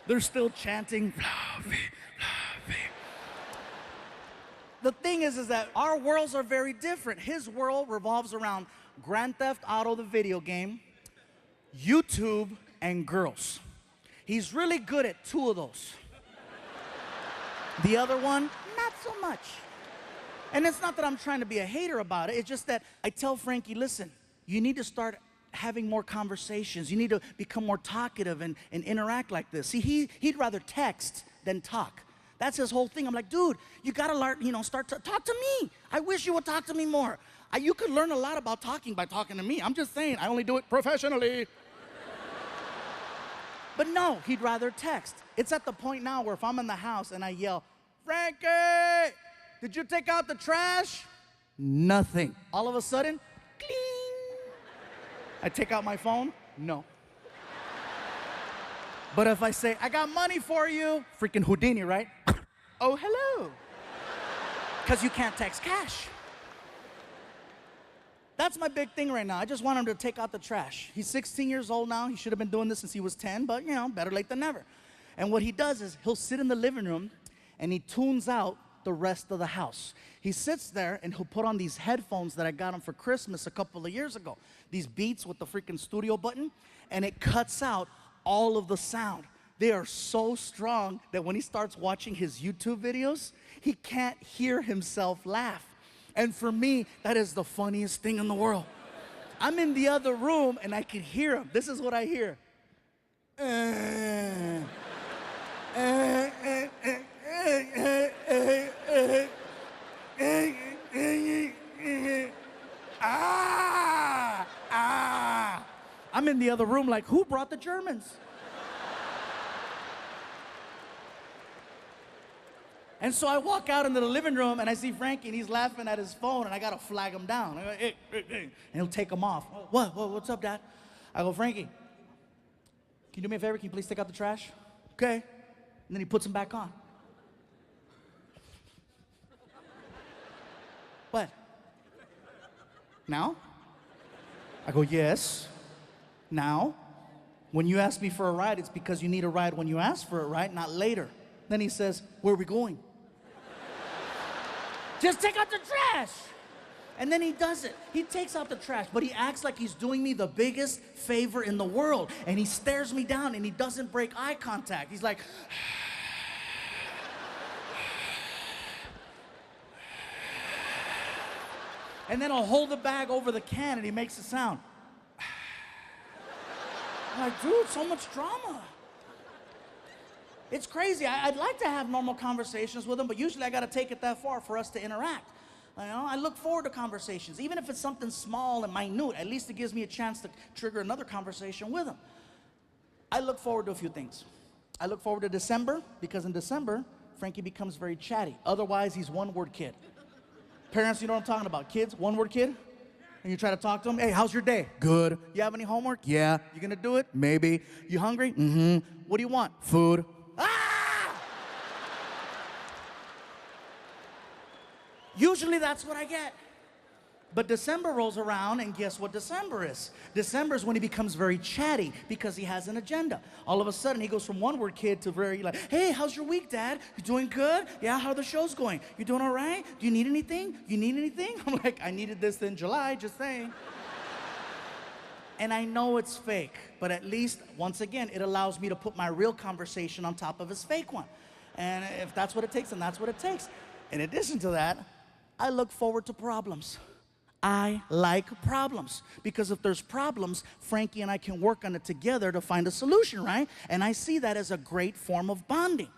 They're still chanting, Fluffy, Fluffy. The thing is that our worlds are very different. His world revolves around Grand Theft Auto, the video game, YouTube, and girls. He's really good at 2 of those. The other one, not so much. And it's not that I'm trying to be a hater about it. It's just that I tell Frankie, listen, you need to start having more conversations. You need to become more talkative and interact like this. See, he'd rather text than talk. That's his whole thing. I'm like, dude, you gotta learn, you know, start to talk to me. I wish you would talk to me more. You could learn a lot about talking by talking to me. I'm just saying, I only do it professionally. But no, he'd rather text. It's at the point now where if I'm in the house and I yell, Frankie, did you take out the trash? Nothing. All of a sudden, cling. I take out my phone, no. But if I say, I got money for you, freaking Houdini, right? Oh, hello. Because you can't text cash. That's my big thing right now. I just want him to take out the trash. He's 16 years old now. He should have been doing this since he was 10, but you know, better late than never. And what he does is he'll sit in the living room and he tunes out the rest of the house. He sits there and he'll put on these headphones that I got him for Christmas a couple of years ago. These Beats with the freaking studio button, and it cuts out all of the sound. They are so strong that when he starts watching his YouTube videos, he can't hear himself laugh. And for me, that is the funniest thing in the world. I'm in the other room and I can hear him. This is what I hear. I'm in the other room like, who brought the Germans? And so I walk out into the living room and I see Frankie and he's laughing at his phone and I gotta flag him down. I go, hey. And he'll take him off. What's up, Dad? I go, Frankie, can you do me a favor? Can you please take out the trash? Okay. And then he puts them back on. What? Now? I go, yes. Now? When you ask me for a ride, it's because you need a ride when you ask for it, right? Not later. Then he says, where are we going? Just take out the trash. And then he does it. He takes out the trash, but he acts like he's doing me the biggest favor in the world. And he stares me down and he doesn't break eye contact. He's like, And then I'll hold the bag over the can and he makes a sound. I'm like, dude, so much drama. It's crazy. I'd like to have normal conversations with him, but usually I got to take it that far for us to interact. You know, I look forward to conversations. Even if it's something small and minute, at least it gives me a chance to trigger another conversation with him. I look forward to a few things. I look forward to December, because in December, Frankie becomes very chatty. Otherwise, he's one-word kid. Parents, you know what I'm talking about. Kids, one-word kid. And you try to talk to him. Hey, how's your day? Good. You have any homework? Yeah. You gonna do it? Maybe. You hungry? Mm-hmm. What do you want? Food. Ah! Usually that's what I get. But December rolls around, and guess what December is? December is when he becomes very chatty because he has an agenda. All of a sudden, he goes from one-word kid to very like, hey, how's your week, Dad? You doing good? Yeah, how are the shows going? You doing all right? Do you need anything? You need anything? I'm like, I needed this in July, just saying. And I know it's fake, but at least, once again, it allows me to put my real conversation on top of his fake one. And if that's what it takes, then that's what it takes. In addition to that, I look forward to problems. I like problems, because if there's problems, Frankie and I can work on it together to find a solution, right? And I see that as a great form of bonding.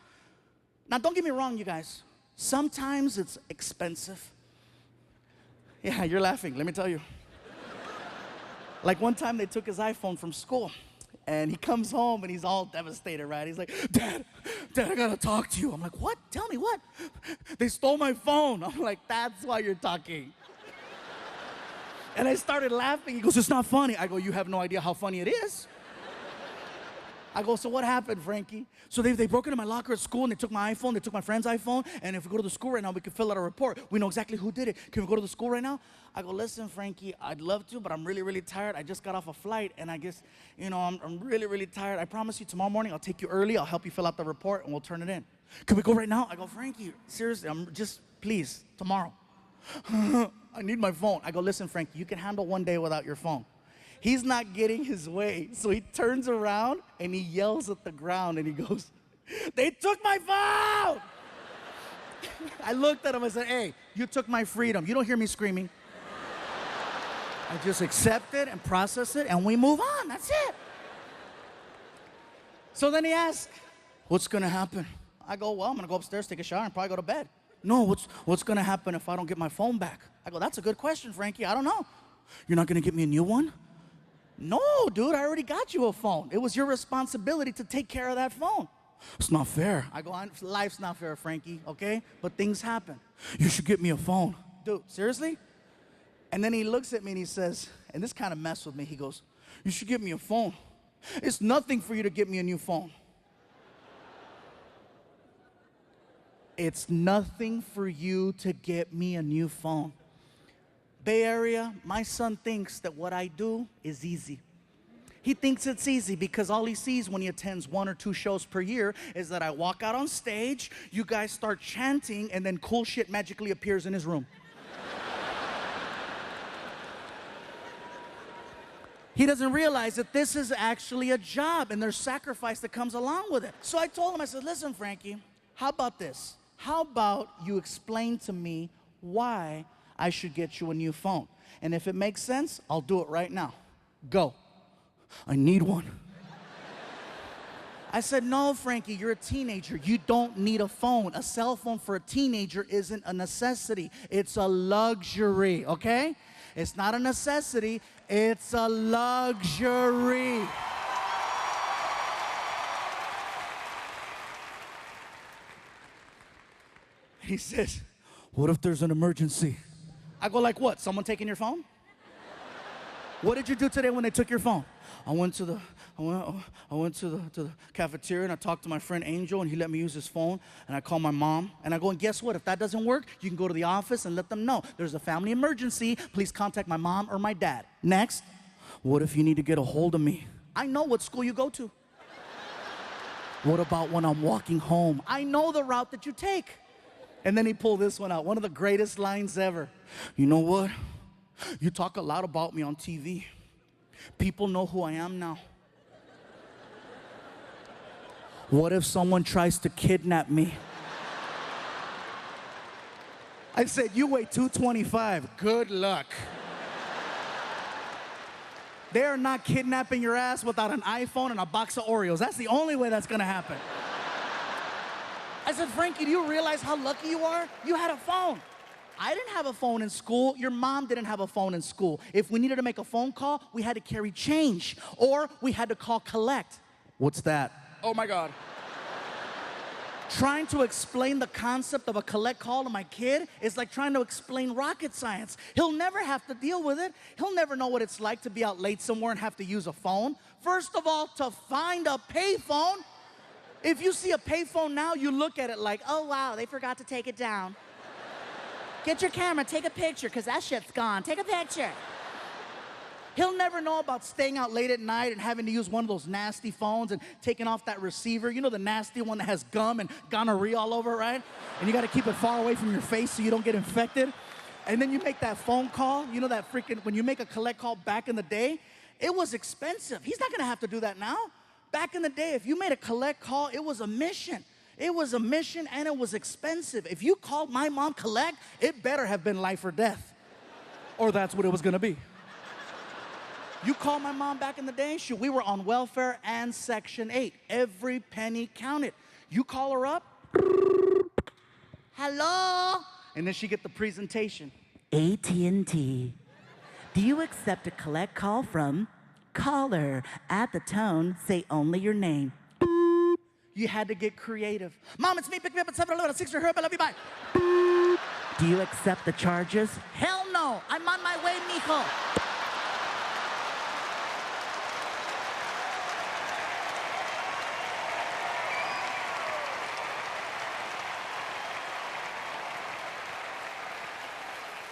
Now, don't get me wrong, you guys. Sometimes it's expensive. Yeah, you're laughing. Let me tell you. Like one time they took his iPhone from school, and he comes home and he's all devastated, right? He's like, Dad, I gotta talk to you. I'm like, what? Tell me what? They stole my phone. I'm like, that's why you're talking. And I started laughing. He goes, it's not funny. I go, you have no idea how funny it is. I go, so what happened, Frankie? So they broke into my locker at school, and they took my iPhone, they took my friend's iPhone, and if we go to the school right now, we can fill out a report. We know exactly who did it. Can we go to the school right now? I go, listen, Frankie, I'd love to, but I'm really, really tired. I just got off a flight, and I guess, you know, I'm really, really tired. I promise you tomorrow morning I'll take you early. I'll help you fill out the report, and we'll turn it in. Can we go right now? I go, Frankie, seriously, please, tomorrow. I need my phone. I go, listen, Frankie, you can handle one day without your phone. He's not getting his way. So he turns around and he yells at the ground and he goes, they took my phone! I looked at him and said, hey, you took my freedom. You don't hear me screaming. I just accept it and process it and we move on. That's it. So then he asked, what's gonna happen? I go, well, I'm gonna go upstairs, take a shower, and probably go to bed. No, what's gonna happen if I don't get my phone back? I go, that's a good question, Frankie. I don't know. You're not gonna get me a new one? No, dude, I already got you a phone. It was your responsibility to take care of that phone. It's not fair. I go, life's not fair, Frankie, okay? But things happen. You should get me a phone. Dude, seriously? And then he looks at me and he says, and this kind of messed with me, he goes, you should get me a phone. It's nothing for you to get me a new phone. It's nothing for you to get me a new phone. Bay Area, my son thinks that what I do is easy. He thinks it's easy because all he sees when he attends 1 or 2 shows per year is that I walk out on stage, you guys start chanting, and then cool shit magically appears in his room. He doesn't realize that this is actually a job and there's sacrifice that comes along with it. So I told him, I said, listen, Frankie, how about this? How about you explain to me why I should get you a new phone? And if it makes sense, I'll do it right now. Go. I need one. I said, no, Frankie, you're a teenager. You don't need a phone. A cell phone for a teenager isn't a necessity. It's a luxury, okay? It's not a necessity. It's a luxury. He says, what if there's an emergency? I go, like what? Someone taking your phone? What did you do today when they took your phone? I went to the cafeteria and I talked to my friend Angel and he let me use his phone and I called my mom and I go, and guess what? If that doesn't work, you can go to the office and let them know there's a family emergency. Please contact my mom or my dad. Next, what if you need to get a hold of me? I know what school you go to. What about when I'm walking home? I know the route that you take. And then he pulled this one out, one of the greatest lines ever. You know what? You talk a lot about me on TV. People know who I am now. What if someone tries to kidnap me? I said, you weigh 225. Good luck. They are not kidnapping your ass without an iPhone and a box of Oreos. That's the only way that's gonna happen. I said, Frankie, do you realize how lucky you are? You had a phone. I didn't have a phone in school. Your mom didn't have a phone in school. If we needed to make a phone call, we had to carry change, or we had to call collect. What's that? Oh my God. Trying to explain the concept of a collect call to my kid is like trying to explain rocket science. He'll never have to deal with it. He'll never know what it's like to be out late somewhere and have to use a phone. First of all, to find a payphone. If you see a payphone now, you look at it like, oh wow, they forgot to take it down. Get your camera, take a picture, because that shit's gone. Take a picture. He'll never know about staying out late at night and having to use one of those nasty phones and taking off that receiver. You know, the nasty one that has gum and gonorrhea all over it, right? And you got to keep it far away from your face so you don't get infected. And then you make that phone call. You know that freaking, when you make a collect call back in the day, it was expensive. He's not going to have to do that now. Back in the day, if you made a collect call, it was a mission. It was a mission and it was expensive. If you called my mom collect, it better have been life or death. Or that's what it was going to be. You call my mom back in the day, shoot, we were on welfare and Section 8. Every penny counted. You call her up, hello, and then she get the presentation. AT&T. Do you accept a collect call from caller? At the tone, say only your name. You had to get creative. Mom, it's me, pick me up at 7-Eleven, 6 I love you, bye. Do you accept the charges? Hell no, I'm on my way, mijo.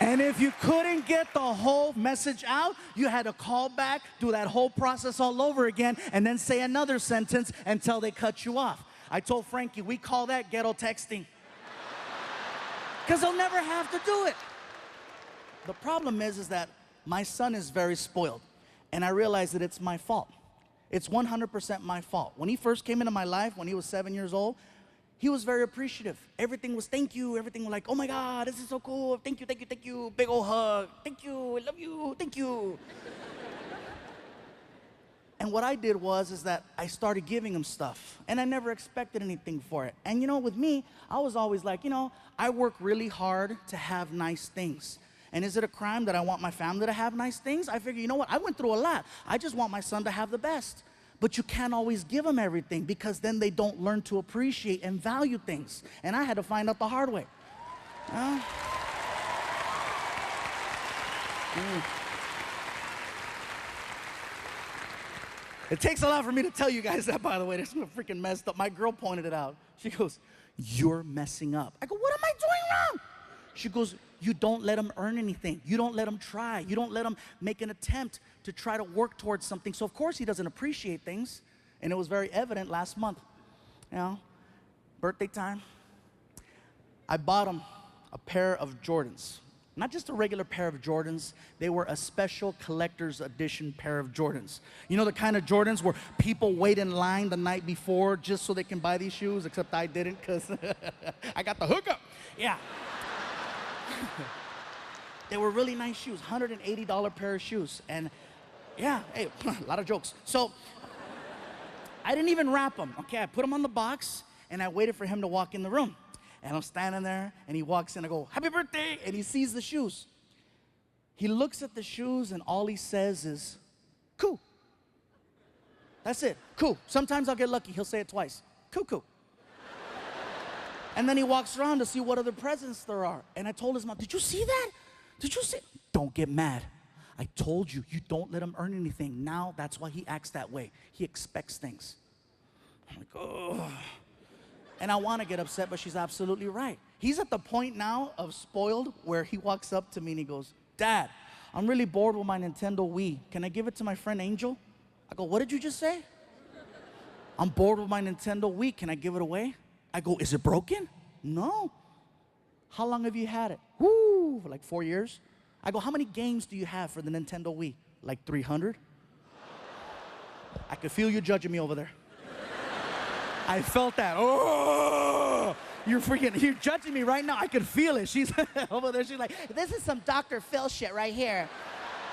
And if you couldn't get the whole message out, you had to call back, do that whole process all over again, and then say another sentence until they cut you off. I told Frankie, we call that ghetto texting. Because they'll never have to do it. The problem is that my son is very spoiled, and I realize that it's my fault. It's 100% my fault. When he first came into my life, when he was 7 years old, he was very appreciative. Everything was thank you. Everything was like, oh my God, this is so cool. Thank you, thank you, thank you. Big old hug. Thank you, I love you, thank you. And what I did is that I started giving him stuff. And I never expected anything for it. And you know, with me, I was always like, you know, I work really hard to have nice things. And is it a crime that I want my family to have nice things? I figure, you know what, I went through a lot. I just want my son to have the best. But you can't always give them everything because then they don't learn to appreciate and value things. And I had to find out the hard way. It takes a lot for me to tell you guys that, by the way. This is freaking messed up. My girl pointed it out. She goes, you're messing up. I go, what am I doing wrong? She goes, you don't let them earn anything. You don't let them try. You don't let them make an attempt to try to work towards something. So of course he doesn't appreciate things. And it was very evident last month. You know, birthday time. I bought him a pair of Jordans. Not just a regular pair of Jordans. They were a special collector's edition pair of Jordans. You know the kind of Jordans where people wait in line the night before just so they can buy these shoes, except I didn't because I got the hookup. Yeah. They were really nice shoes, $180 pair of shoes. And yeah, hey, a lot of jokes. So I didn't even wrap them, okay? I put them on the box and I waited for him to walk in the room. And I'm standing there and he walks in, I go, happy birthday, and he sees the shoes. He looks at the shoes and all he says is, cool. That's it, cool. Sometimes I'll get lucky, he'll say it twice, cool. And then he walks around to see what other presents there are. And I told his mom, did you see that? Did you see? Don't get mad. I told you, you don't let him earn anything. Now that's why he acts that way. He expects things. I'm like, oh. And I want to get upset, but she's absolutely right. He's at the point now of spoiled where he walks up to me and he goes, Dad, I'm really bored with my Nintendo Wii. Can I give it to my friend Angel? I go, what did you just say? I'm bored with my Nintendo Wii. Can I give it away? I go, is it broken? No. How long have you had it? Woo, for like 4 years. I go, how many games do you have for the Nintendo Wii? Like 300? I could feel you judging me over there. I felt that. Oh, You're judging me right now. I can feel it. She's over there. She's like, this is some Dr. Phil shit right here.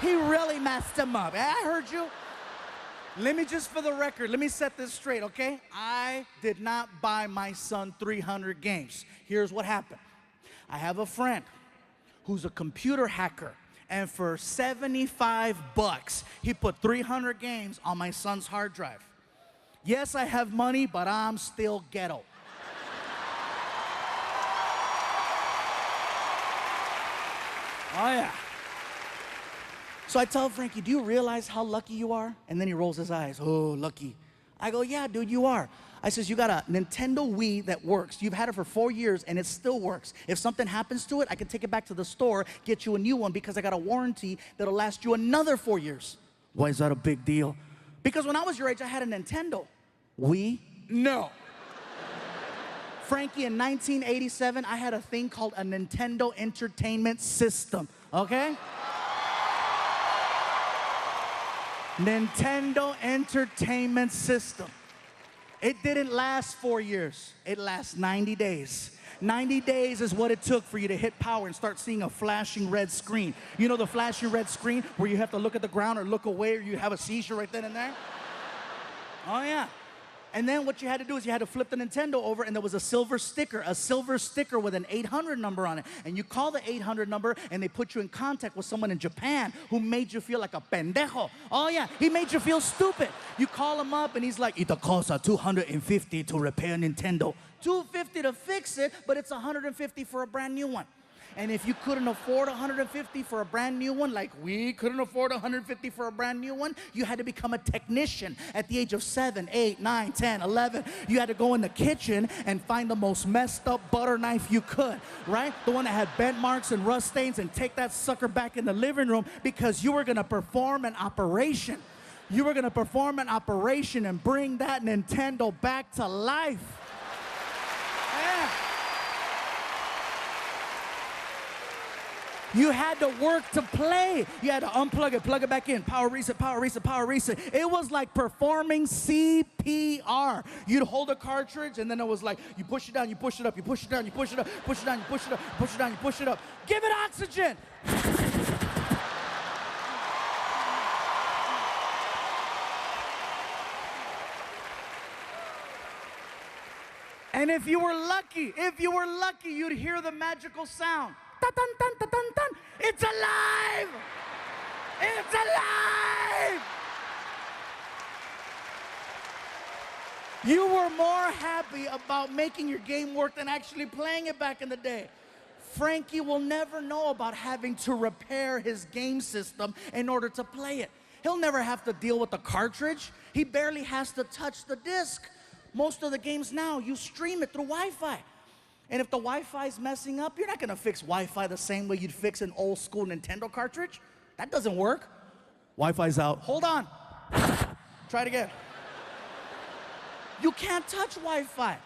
He really messed him up. I heard you. Let me just, for the record, let me set this straight, okay? I did not buy my son 300 games. Here's what happened. I have a friend who's a computer hacker, and for 75 bucks, he put 300 games on my son's hard drive. Yes, I have money, but I'm still ghetto. Oh, yeah. So I tell Frankie, do you realize how lucky you are? And then he rolls his eyes. Oh, lucky. I go, yeah, dude, you are. I says, you got a Nintendo Wii that works. You've had it for 4 years, and it still works. If something happens to it, I can take it back to the store, get you a new one, because I got a warranty that'll last you another 4 years. Why is that a big deal? Because when I was your age, I had a Nintendo. Wii? No. Frankie, in 1987, I had a thing called a Nintendo Entertainment System, okay? Nintendo Entertainment System. It didn't last 4 years. It lasts 90 days. 90 days is what it took for you to hit power and start seeing a flashing red screen. You know the flashing red screen where you have to look at the ground or look away or you have a seizure right then and there? Oh, yeah. And then what you had to do is you had to flip the Nintendo over, and there was a silver sticker with an 800 number on it. And you call the 800 number, and they put you in contact with someone in Japan who made you feel like a pendejo. Oh, yeah, he made you feel stupid. You call him up, and he's like, it costs $250 to repair Nintendo. $250 to fix it, but it's $150 for a brand new one. And if you couldn't afford $150 for a brand new one, like we couldn't afford $150 for a brand new one, you had to become a technician at the age of 7, 8, 9, 10, 11. You had to go in the kitchen and find the most messed up butter knife you could, right? The one that had bent marks and rust stains, and take that sucker back in the living room because you were gonna perform an operation. You were gonna perform an operation and bring that Nintendo back to life. Yeah. You had to work to play. You had to unplug it, plug it back in, power reset, power reset, power reset. It was like performing CPR. You'd hold a cartridge, and then it was like, you push it down, you push it up, you push it down, you push it up, push it down, you push it up, push it down, you push it up. Give it oxygen. And if you were lucky, you'd hear the magical sound. Ta-dun, dun, ta-dun, dun. It's alive! It's alive! You were more happy about making your game work than actually playing it back in the day. Frankie will never know about having to repair his game system in order to play it. He'll never have to deal with the cartridge. He barely has to touch the disc. Most of the games now, you stream it through Wi-Fi. And if the Wi-Fi's messing up, you're not gonna fix Wi-Fi the same way you'd fix an old school Nintendo cartridge. That doesn't work. Wi-Fi's out. Hold on. Try it again. You can't touch Wi-Fi.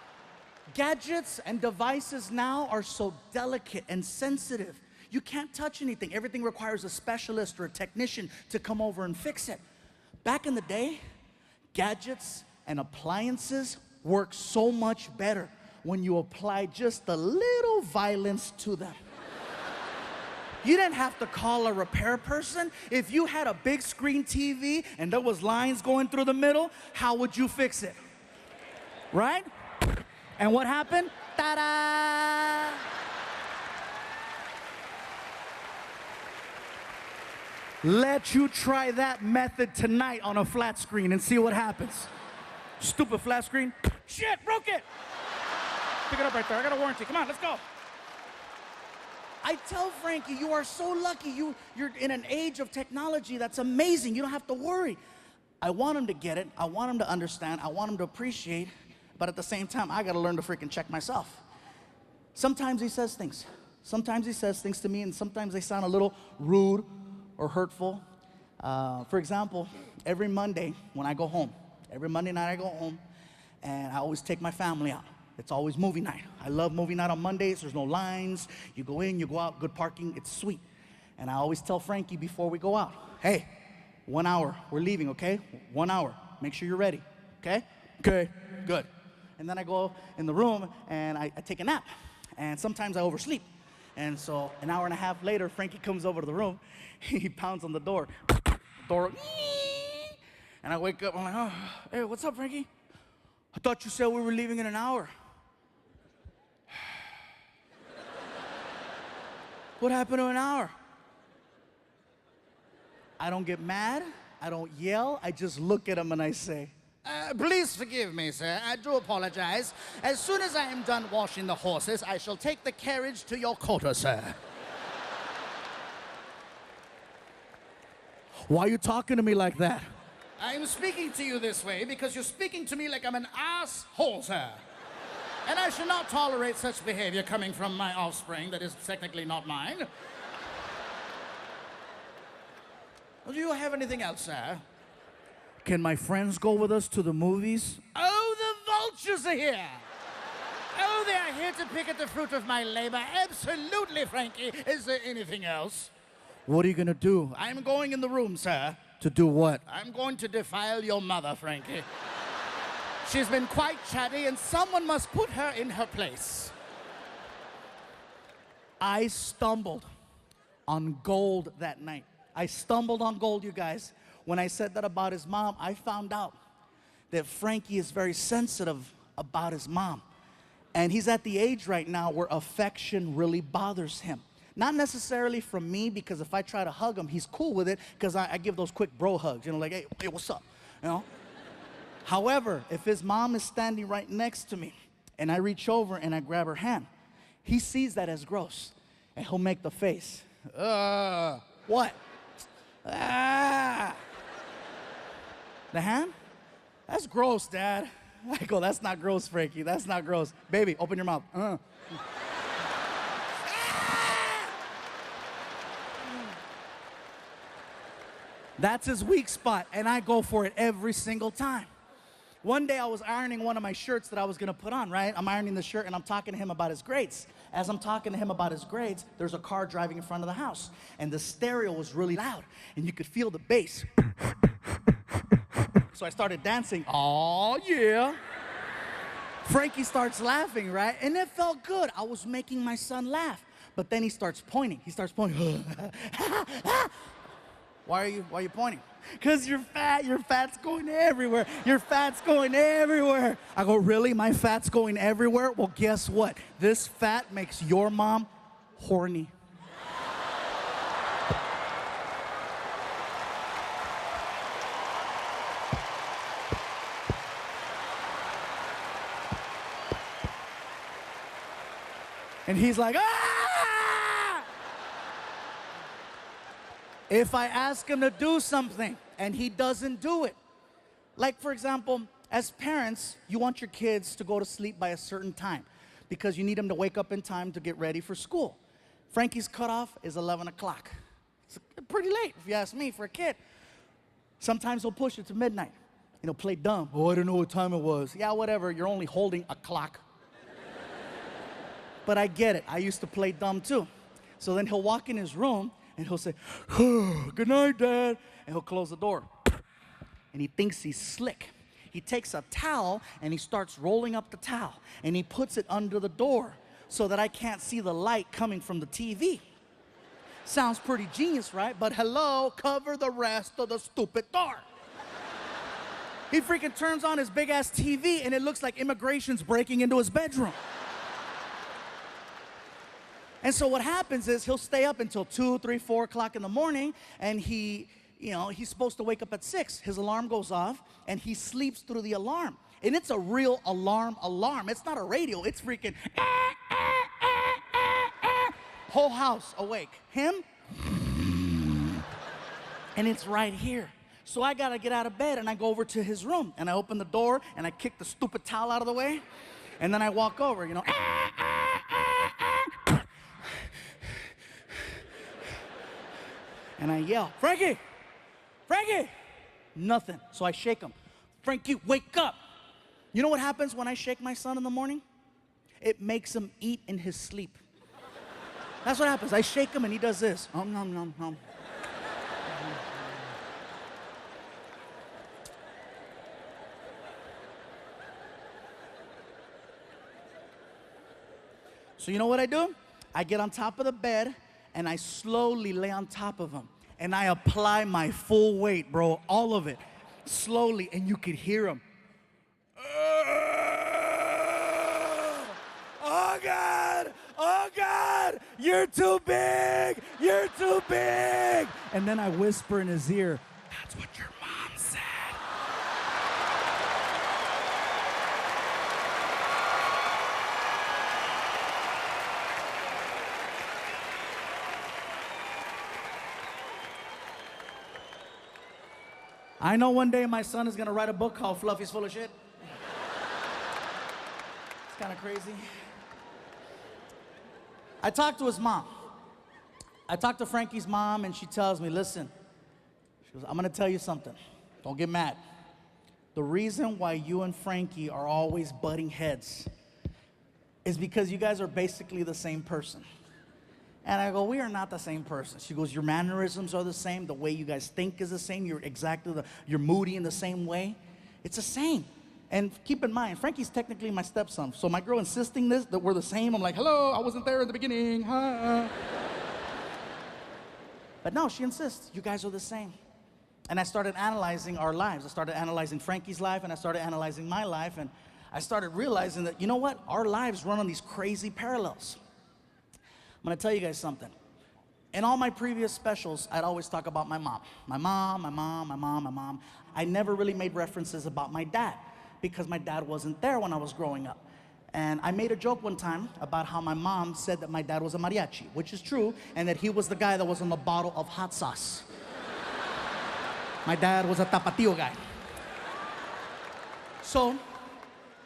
Gadgets and devices now are so delicate and sensitive. You can't touch anything. Everything requires a specialist or a technician to come over and fix it. Back in the day, gadgets and appliances work so much better when you apply just a little violence to them. You didn't have to call a repair person. If you had a big screen TV and there was lines going through the middle, how would you fix it? Right? And what happened? Ta-da! Let you try that method tonight on a flat screen and see what happens. Stupid flat screen. Shit, broke it! Pick it up right there. I got a warranty. Come on, let's go. I tell Frankie, you are so lucky. You're in an age of technology that's amazing. You don't have to worry. I want him to get it. I want him to understand. I want him to appreciate. But at the same time, I got to learn to freaking check myself. Sometimes he says things. Sometimes he says things to me, and sometimes they sound a little rude or hurtful. For example, every Monday when I go home, every Monday night I go home, and I always take my family out. It's always movie night. I love movie night on Mondays. There's no lines. You go in, you go out, good parking. It's sweet. And I always tell Frankie before we go out, hey, 1 hour, we're leaving, okay? 1 hour. Make sure you're ready, okay? Okay, good. and then I go in the room and I take a nap. And sometimes I oversleep. And so an hour and a half later, Frankie comes over to the room. He pounds on the door. Door. And I wake up. I'm like, oh, hey, what's up, Frankie? I thought you said we were leaving in an hour. What happened to an hour? I don't get mad. I don't yell. I just look at him and I say, Please forgive me, sir. I do apologize. As soon as I am done washing the horses, I shall take the carriage to your quarter, sir. why are you talking to me like that? I am speaking to you this way because you're speaking to me like I'm an asshole, sir. And I shall not tolerate such behavior coming from my offspring that is technically not mine. Do you have anything else, sir? Can my friends go with us to the movies? Oh, the vultures are here. Oh, they are here to pick at the fruit of my labor. Absolutely, Frankie. Is there anything else? What are you gonna do? I'm going in the room, sir. To do what? I'm going to defile your mother, Frankie. She's been quite chatty, and someone must put her in her place. I stumbled on gold that night. I stumbled on gold, you guys. When I said that about his mom, I found out that Frankie is very sensitive about his mom. And he's at the age right now where affection really bothers him. Not necessarily from me, because if I try to hug him, he's cool with it, because I give those quick bro hugs, you know, like, hey, what's up, you know? However, if his mom is standing right next to me, and I reach over and I grab her hand, he sees that as gross, and he'll make the face. What? Ah. The hand? That's gross, Dad. I go, that's not gross, Frankie. That's not gross. Baby, open your mouth. That's his weak spot, and I go for it every single time. One day I was ironing one of my shirts that I was gonna put on, right? I'm ironing the shirt and I'm talking to him about his grades. As I'm talking to him about his grades, there's a car driving in front of the house, and the stereo was really loud, and you could feel the bass. So I started dancing. Oh yeah. Frankie starts laughing, right? And it felt good. I was making my son laugh. But then he starts pointing. He starts pointing. Why are you pointing? Because you're fat. Your fat's going everywhere. Your fat's going everywhere. I go, really? My fat's going everywhere? Well, guess what? This fat makes your mom horny. And he's like, ah! If I ask him to do something and he doesn't do it, like for example, as parents, you want your kids to go to sleep by a certain time because you need them to wake up in time to get ready for school. Frankie's cutoff is 11 o'clock. It's pretty late, if you ask me, for a kid. Sometimes he'll push it to midnight. And he'll play dumb. Oh, I don't know what time it was. Yeah, whatever, you're only holding a clock. But I get it. I used to play dumb too. So then he'll walk in his room and he'll say, oh, good night, Dad. And he'll close the door. And he thinks he's slick. He takes a towel and he starts rolling up the towel. And he puts it under the door so that I can't see the light coming from the TV. Sounds pretty genius, right? But hello, cover the rest of the stupid door. He freaking turns on his big-ass TV and it looks like immigration's breaking into his bedroom. And so what happens is he'll stay up until 2, 3, 4 o'clock in the morning, and he's supposed to wake up at 6. His alarm goes off, and he sleeps through the alarm. And it's a real alarm. It's not a radio. It's freaking whole house awake. Him, and it's right here. So I gotta get out of bed, and I go over to his room, and I open the door, and I kick the stupid towel out of the way, and then I walk over, and I yell, Frankie! Frankie! Nothing. So I shake him. Frankie, wake up! You know what happens when I shake my son in the morning? It makes him eat in his sleep. That's what happens. I shake him and he does this. Nom, nom, nom. So you know what I do? I get on top of the bed and I slowly lay on top of him. And I apply my full weight, bro, all of it, slowly, and you could hear him. Oh God, oh God, you're too big, you're too big. And then I whisper in his ear, that's what your mom said. I know one day my son is gonna write a book called Fluffy's Full of Shit. It's kind of crazy. I talked to his mom. I talked to Frankie's mom, and she tells me, listen, she goes, I'm gonna tell you something. Don't get mad. The reason why you and Frankie are always butting heads is because you guys are basically the same person. And I go, we are not the same person. She goes, your mannerisms are the same. The way you guys think is the same. You're moody in the same way. It's the same. And keep in mind, Frankie's technically my stepson. So my girl insisting that we're the same, I'm like, hello, I wasn't there in the beginning. Huh? But no, she insists, you guys are the same. And I started analyzing our lives. I started analyzing Frankie's life, and I started analyzing my life, and I started realizing that, you know what? Our lives run on these crazy parallels. I'm gonna tell you guys something. In all my previous specials, I'd always talk about my mom. My mom, my mom, my mom, my mom. I never really made references about my dad because my dad wasn't there when I was growing up. And I made a joke one time about how my mom said that my dad was a mariachi, which is true, and that he was the guy that was on the bottle of hot sauce. My dad was a tapatio guy. So,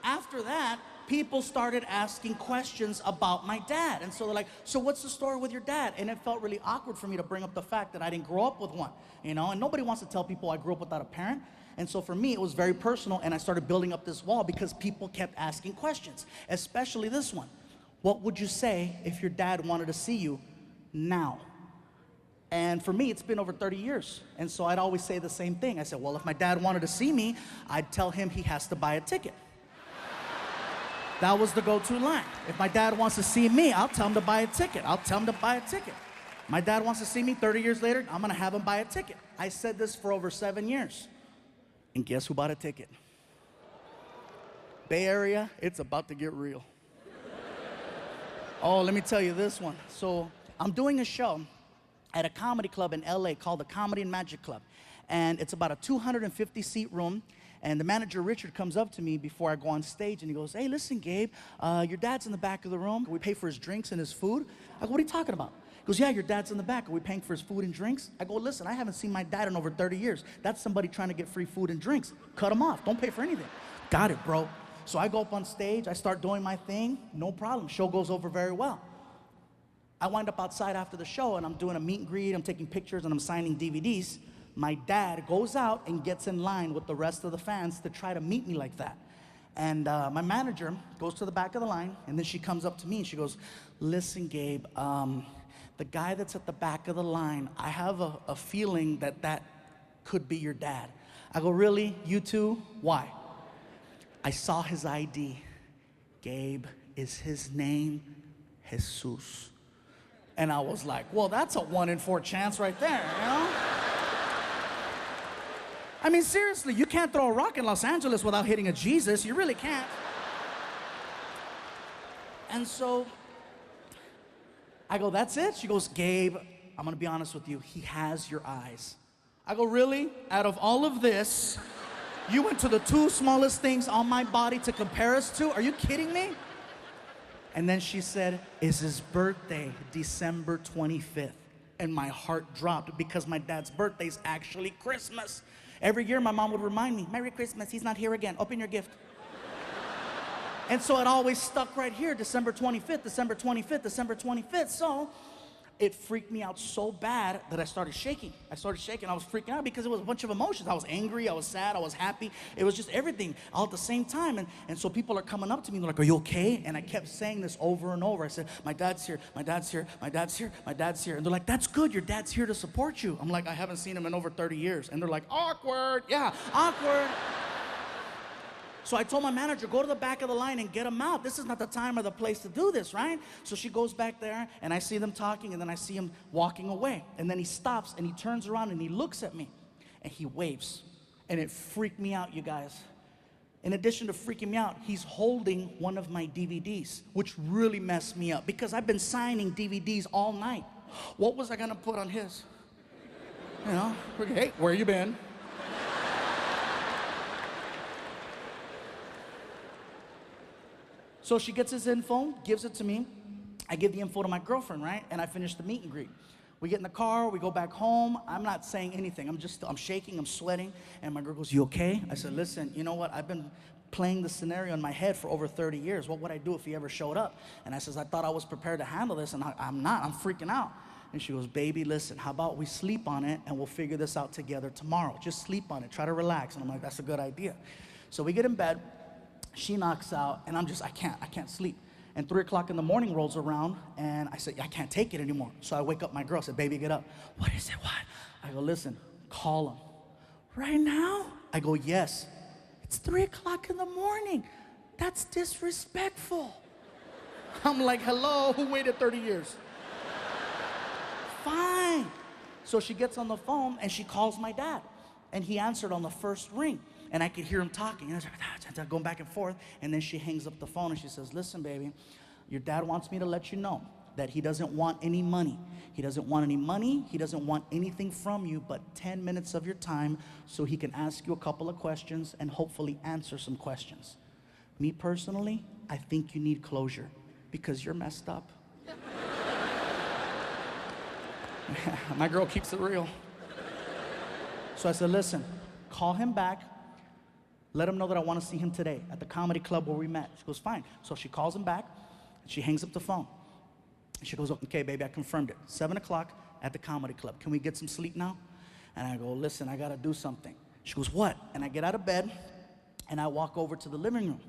after that, people started asking questions about my dad. And so they're like, so what's the story with your dad? And it felt really awkward for me to bring up the fact that I didn't grow up with one, you know? And nobody wants to tell people I grew up without a parent. And so for me, it was very personal, and I started building up this wall because people kept asking questions, especially this one. What would you say if your dad wanted to see you now? And for me, it's been over 30 years. And so I'd always say the same thing. I said, well, if my dad wanted to see me, I'd tell him he has to buy a ticket. That was the go-to line. If my dad wants to see me, I'll tell him to buy a ticket. I'll tell him to buy a ticket. My dad wants to see me 30 years later, I'm gonna have him buy a ticket. I said this for over 7 years. And guess who bought a ticket? Bay Area, it's about to get real. Oh, let me tell you this one. So I'm doing a show at a comedy club in LA called the Comedy and Magic Club. And it's about a 250-seat room. And the manager, Richard, comes up to me before I go on stage, and he goes, hey, listen, Gabe, your dad's in the back of the room. Can we pay for his drinks and his food? I go, what are you talking about? He goes, yeah, your dad's in the back. Are we paying for his food and drinks? I go, listen, I haven't seen my dad in over 30 years. That's somebody trying to get free food and drinks. Cut him off. Don't pay for anything. Got it, bro. So I go up on stage. I start doing my thing. No problem. Show goes over very well. I wind up outside after the show, and I'm doing a meet and greet. I'm taking pictures, and I'm signing DVDs. My dad goes out and gets in line with the rest of the fans to try to meet me like that. And my manager goes to the back of the line, and then she comes up to me and she goes, listen, Gabe, the guy that's at the back of the line, I have a feeling that could be your dad. I go, really? You too? Why? I saw his ID. Gabe, is his name Jesus? And I was like, well, that's a 1 in 4 chance right there, you know? I mean, seriously, you can't throw a rock in Los Angeles without hitting a Jesus. You really can't. And so I go, that's it? She goes, Gabe, I'm gonna be honest with you, he has your eyes. I go, really? Out of all of this, you went to the 2 smallest things on my body to compare us to? Are you kidding me? And then she said, is his birthday December 25th? And my heart dropped because my dad's birthday is actually Christmas. Every year my mom would remind me, Merry Christmas, he's not here again, open your gift. And so it always stuck right here, December 25th, December 25th, December 25th. So it freaked me out so bad that I started shaking. I was freaking out because it was a bunch of emotions. I was angry, I was sad, I was happy. It was just everything all at the same time. And so people are coming up to me, they're like, are you okay? And I kept saying this over and over. I said, my dad's here, my dad's here, my dad's here, my dad's here. And they're like, that's good, your dad's here to support you. I'm like, I haven't seen him in over 30 years. And they're like, awkward, yeah, awkward. So I told my manager, go to the back of the line and get them out. This is not the time or the place to do this, right? So she goes back there, and I see them talking, and then I see him walking away. And then he stops, and he turns around, and he looks at me, and he waves. And it freaked me out, you guys. In addition to freaking me out, he's holding one of my DVDs, which really messed me up because I've been signing DVDs all night. What was I gonna put on his? You know, hey, where you been? So she gets his info, gives it to me. I give the info to my girlfriend, right? And I finish the meet and greet. We get in the car, we go back home. I'm not saying anything. I'm shaking, I'm sweating. And my girl goes, you okay? I said, listen, you know what? I've been playing the scenario in my head for over 30 years. What would I do if he ever showed up? And I says, I thought I was prepared to handle this, and I'm not. I'm freaking out. And she goes, baby, listen, how about we sleep on it, and we'll figure this out together tomorrow. Just sleep on it. Try to relax. And I'm like, that's a good idea. So we get in bed. She knocks out, and I can't sleep. And 3 o'clock in the morning rolls around, and I said, I can't take it anymore. So I wake up my girl, I said, baby, get up. What is it, what? I go, listen, call him. Right now? I go, yes. It's 3 o'clock in the morning. That's disrespectful. I'm like, hello, who waited 30 years? Fine. So she gets on the phone, and she calls my dad. And he answered on the first ring. And I could hear him talking, and going back and forth. And then she hangs up the phone and she says, listen, baby, your dad wants me to let you know that he doesn't want any money. He doesn't want any money. He doesn't want anything from you but 10 minutes of your time so he can ask you a couple of questions and hopefully answer some questions. Me personally, I think you need closure because you're messed up. My girl keeps it real. So I said, listen, call him back. Let him know that I want to see him today at the comedy club where we met. She goes, fine. So she calls him back, and she hangs up the phone. And she goes, okay, baby, I confirmed it. 7 o'clock at the comedy club. Can we get some sleep now? And I go, listen, I got to do something. She goes, what? And I get out of bed, and I walk over to the living room.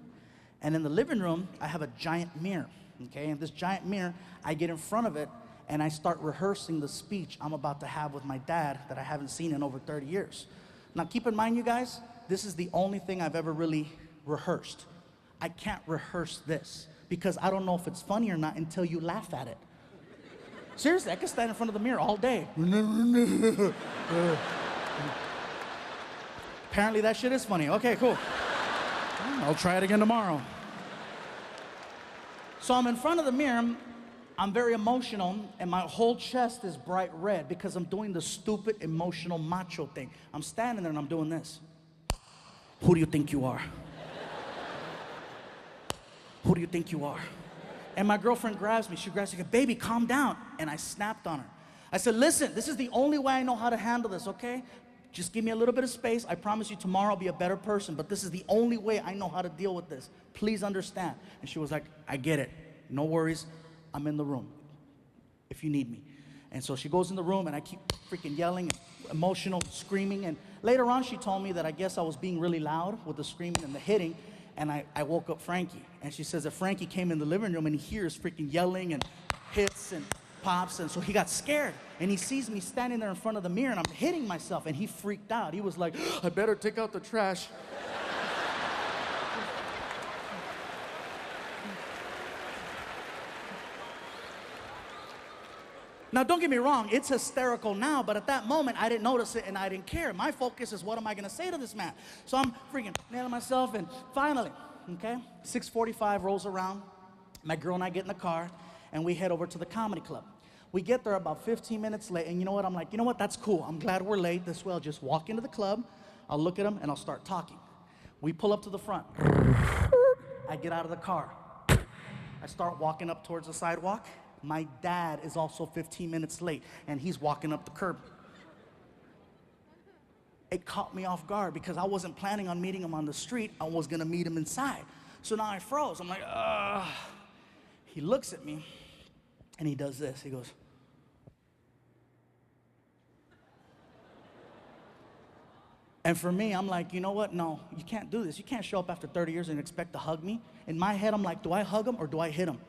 And in the living room, I have a giant mirror, okay? And this giant mirror, I get in front of it, and I start rehearsing the speech I'm about to have with my dad that I haven't seen in over 30 years. Now, keep in mind, you guys, this is the only thing I've ever really rehearsed. I can't rehearse this because I don't know if it's funny or not until you laugh at it. Seriously, I could stand in front of the mirror all day. Apparently that shit is funny. Okay, cool. I'll try it again tomorrow. So I'm in front of the mirror. I'm very emotional, and my whole chest is bright red because I'm doing the stupid emotional macho thing. I'm standing there and I'm doing this. Who do you think you are? Who do you think you are? And my girlfriend grabs me. She grabs me, baby, calm down. And I snapped on her. I said, listen, this is the only way I know how to handle this, okay? Just give me a little bit of space. I promise you tomorrow I'll be a better person, but this is the only way I know how to deal with this. Please understand. And she was like, I get it. No worries. I'm in the room if you need me. And so she goes in the room, and I keep freaking yelling, emotional, screaming. And later on, she told me that I guess I was being really loud with the screaming and the hitting. And I woke up Frankie. And she says that Frankie came in the living room, and he hears freaking yelling and hits and pops. And so he got scared. And he sees me standing there in front of the mirror, and I'm hitting myself. And he freaked out. He was like, I better take out the trash. Now, don't get me wrong, it's hysterical now, but at that moment, I didn't notice it and I didn't care. My focus is, what am I gonna say to this man? So I'm freaking nailing myself, and finally, okay, 6:45 rolls around. My girl and I get in the car, and we head over to the comedy club. We get there about 15 minutes late, and you know what? I'm like, you know what? That's cool. I'm glad we're late. This way, I'll just walk into the club, I'll look at him, and I'll start talking. We pull up to the front. I get out of the car. I start walking up towards the sidewalk. My dad is also 15 minutes late, and he's walking up the curb. It caught me off guard because I wasn't planning on meeting him on the street. I was gonna meet him inside. So now I froze. I'm like, ugh. He looks at me, and he does this. He goes, and for me, I'm like, you know what? No, you can't do this. You can't show up after 30 years and expect to hug me. In my head, I'm like, do I hug him or do I hit him?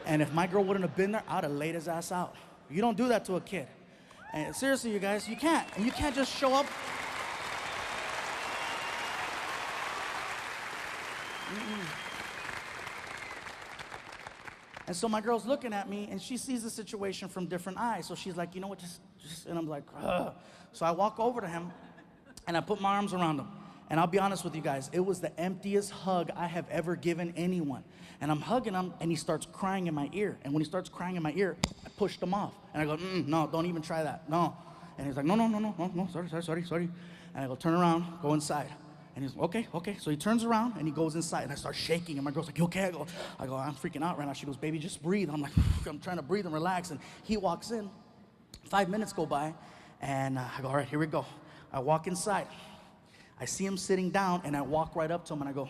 And if my girl wouldn't have been there, I'd have laid his ass out. You don't do that to a kid. And seriously, you guys, you can't. And you can't just show up. And so my girl's looking at me, and she sees the situation from different eyes. So she's like, you know what, just and I'm like, ugh. So I walk over to him, and I put my arms around him. And I'll be honest with you guys, it was the emptiest hug I have ever given anyone. And I'm hugging him, and he starts crying in my ear. And when he starts crying in my ear, I pushed him off. And I go, no, don't even try that, no. And he's like, no, sorry. And I go, turn around, go inside. And he's okay. So he turns around and he goes inside, and I start shaking. And my girl's like, you okay? I go, I'm freaking out right now. She goes, baby, just breathe. I'm like, I'm trying to breathe and relax. And he walks in. 5 minutes go by, and I go, all right, here we go. I walk inside. I see him sitting down, and I walk right up to him, and I go,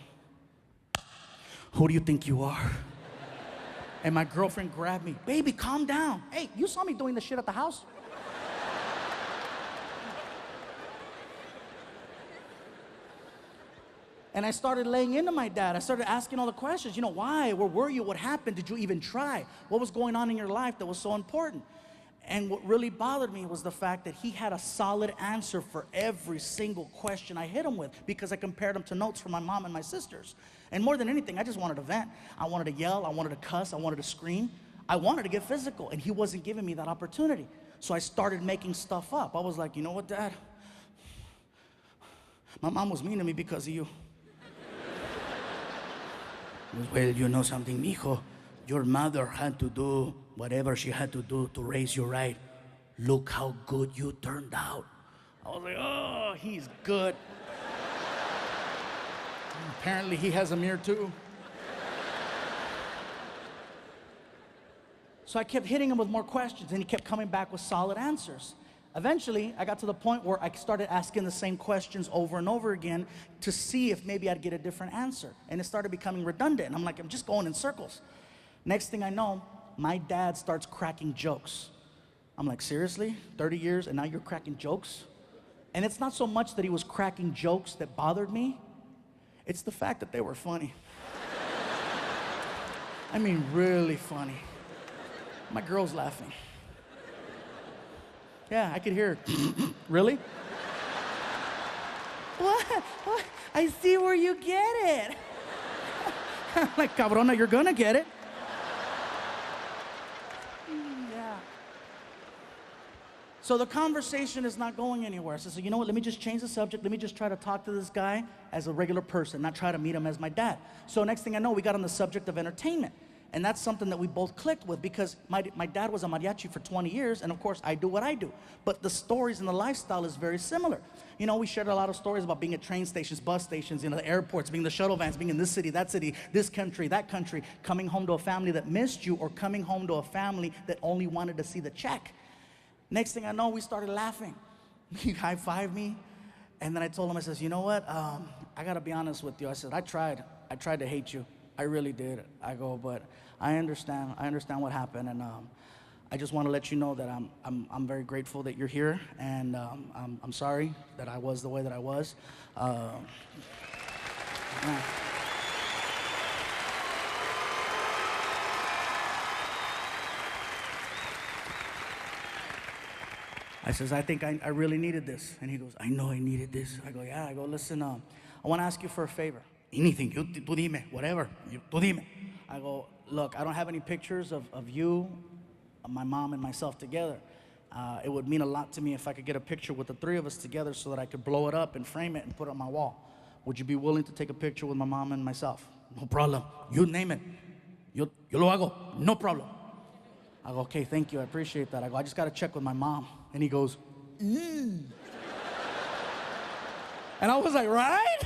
who do you think you are? And my girlfriend grabbed me. Baby, calm down. Hey, you saw me doing the shit at the house. And I started laying into my dad. I started asking all the questions. You know, why? Where were you? What happened? Did you even try? What was going on in your life that was so important? And what really bothered me was the fact that he had a solid answer for every single question I hit him with, because I compared him to notes from my mom and my sisters. And more than anything, I just wanted to vent. I wanted to yell. I wanted to cuss. I wanted to scream. I wanted to get physical, and he wasn't giving me that opportunity. So I started making stuff up. I was like, you know what, Dad? My mom was mean to me because of you. Well, you know something, mijo? Your mother had to do whatever she had to do to raise you right. Look how good you turned out. I was like, oh, he's good. Apparently he has a mirror too. So I kept hitting him with more questions, and he kept coming back with solid answers. Eventually, I got to the point where I started asking the same questions over and over again to see if maybe I'd get a different answer. And it started becoming redundant. And I'm like, I'm just going in circles. Next thing I know, my dad starts cracking jokes. I'm like, seriously? 30 years and now you're cracking jokes? And it's not so much that he was cracking jokes that bothered me. It's the fact that they were funny. I mean, really funny. My girl's laughing. Yeah, I could hear her. Really? What? I see where you get it. Like, cabrona, you're gonna get it. Yeah. So the conversation is not going anywhere. So I said, you know what, let me just change the subject. Let me just try to talk to this guy as a regular person, not try to meet him as my dad. So next thing I know, we got on the subject of entertainment. And that's something that we both clicked with, because my dad was a mariachi for 20 years, and of course, I do what I do. But the stories and the lifestyle is very similar. You know, we shared a lot of stories about being at train stations, bus stations, you know, the airports, being in the shuttle vans, being in this city, this country, that country, coming home to a family that missed you, or coming home to a family that only wanted to see the check. Next thing I know, we started laughing. He high-fived me, and then I told him, I says, you know what, I gotta be honest with you. I said, I tried to hate you. I really did. I go, but I understand what happened, and I just want to let you know that I'm very grateful that you're here, and I'm sorry that I was the way that I was. Yeah. I says, I think I really needed this, and he goes, I know I needed this. I go, yeah. I go, listen, I want to ask you for a favor. Anything, tú dime, whatever, tú dime. I go, look, I don't have any pictures of you, my mom, and myself together. It would mean a lot to me if I could get a picture with the three of us together so that I could blow it up and frame it and put it on my wall. Would you be willing to take a picture with my mom and myself? No problem. You name it. Yo lo hago. No problem. I go, okay, thank you. I appreciate that. I go, I just got to check with my mom. And he goes, And I was like, right?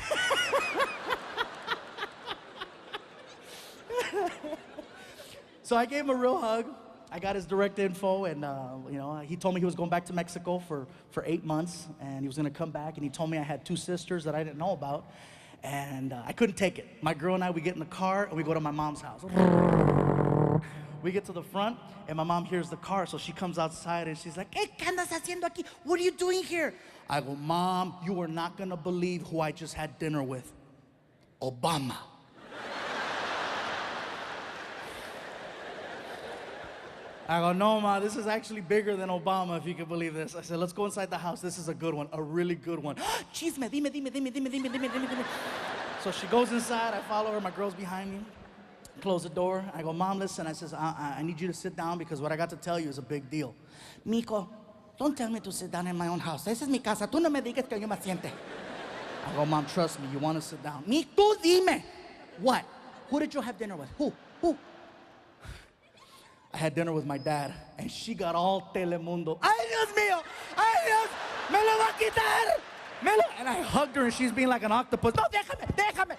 So I gave him a real hug. I got his direct info, and you know, he told me he was going back to Mexico for 8 months, and he was gonna come back, and he told me I had 2 sisters that I didn't know about, and I couldn't take it. My girl and I, we get in the car, and we go to my mom's house. We get to the front, and my mom hears the car, so she comes outside, and she's like, hey, ¿qué andas haciendo aquí? What are you doing here? I go, Mom, you are not gonna believe who I just had dinner with. Obama. I go, no, Ma, this is actually bigger than Obama, if you can believe this. I said, let's go inside the house. This is a good one, a really good one. Chisme, dime. So she goes inside. I follow her. My girl's behind me. Close the door. I go, Mom, listen. I says, I need you to sit down because what I got to tell you is a big deal. Mico, don't tell me to sit down in my own house. Esa es mi casa. Tú no me digas que yo me siente. I go, Mom, trust me. You want to sit down. Tú dime. What? Who did you have dinner with? Who? I had dinner with my dad, and she got all Telemundo. Ay, Dios mío! Ay, Dios! Me lo va a quitar! And I hugged her, and she's being like an octopus. No, déjame!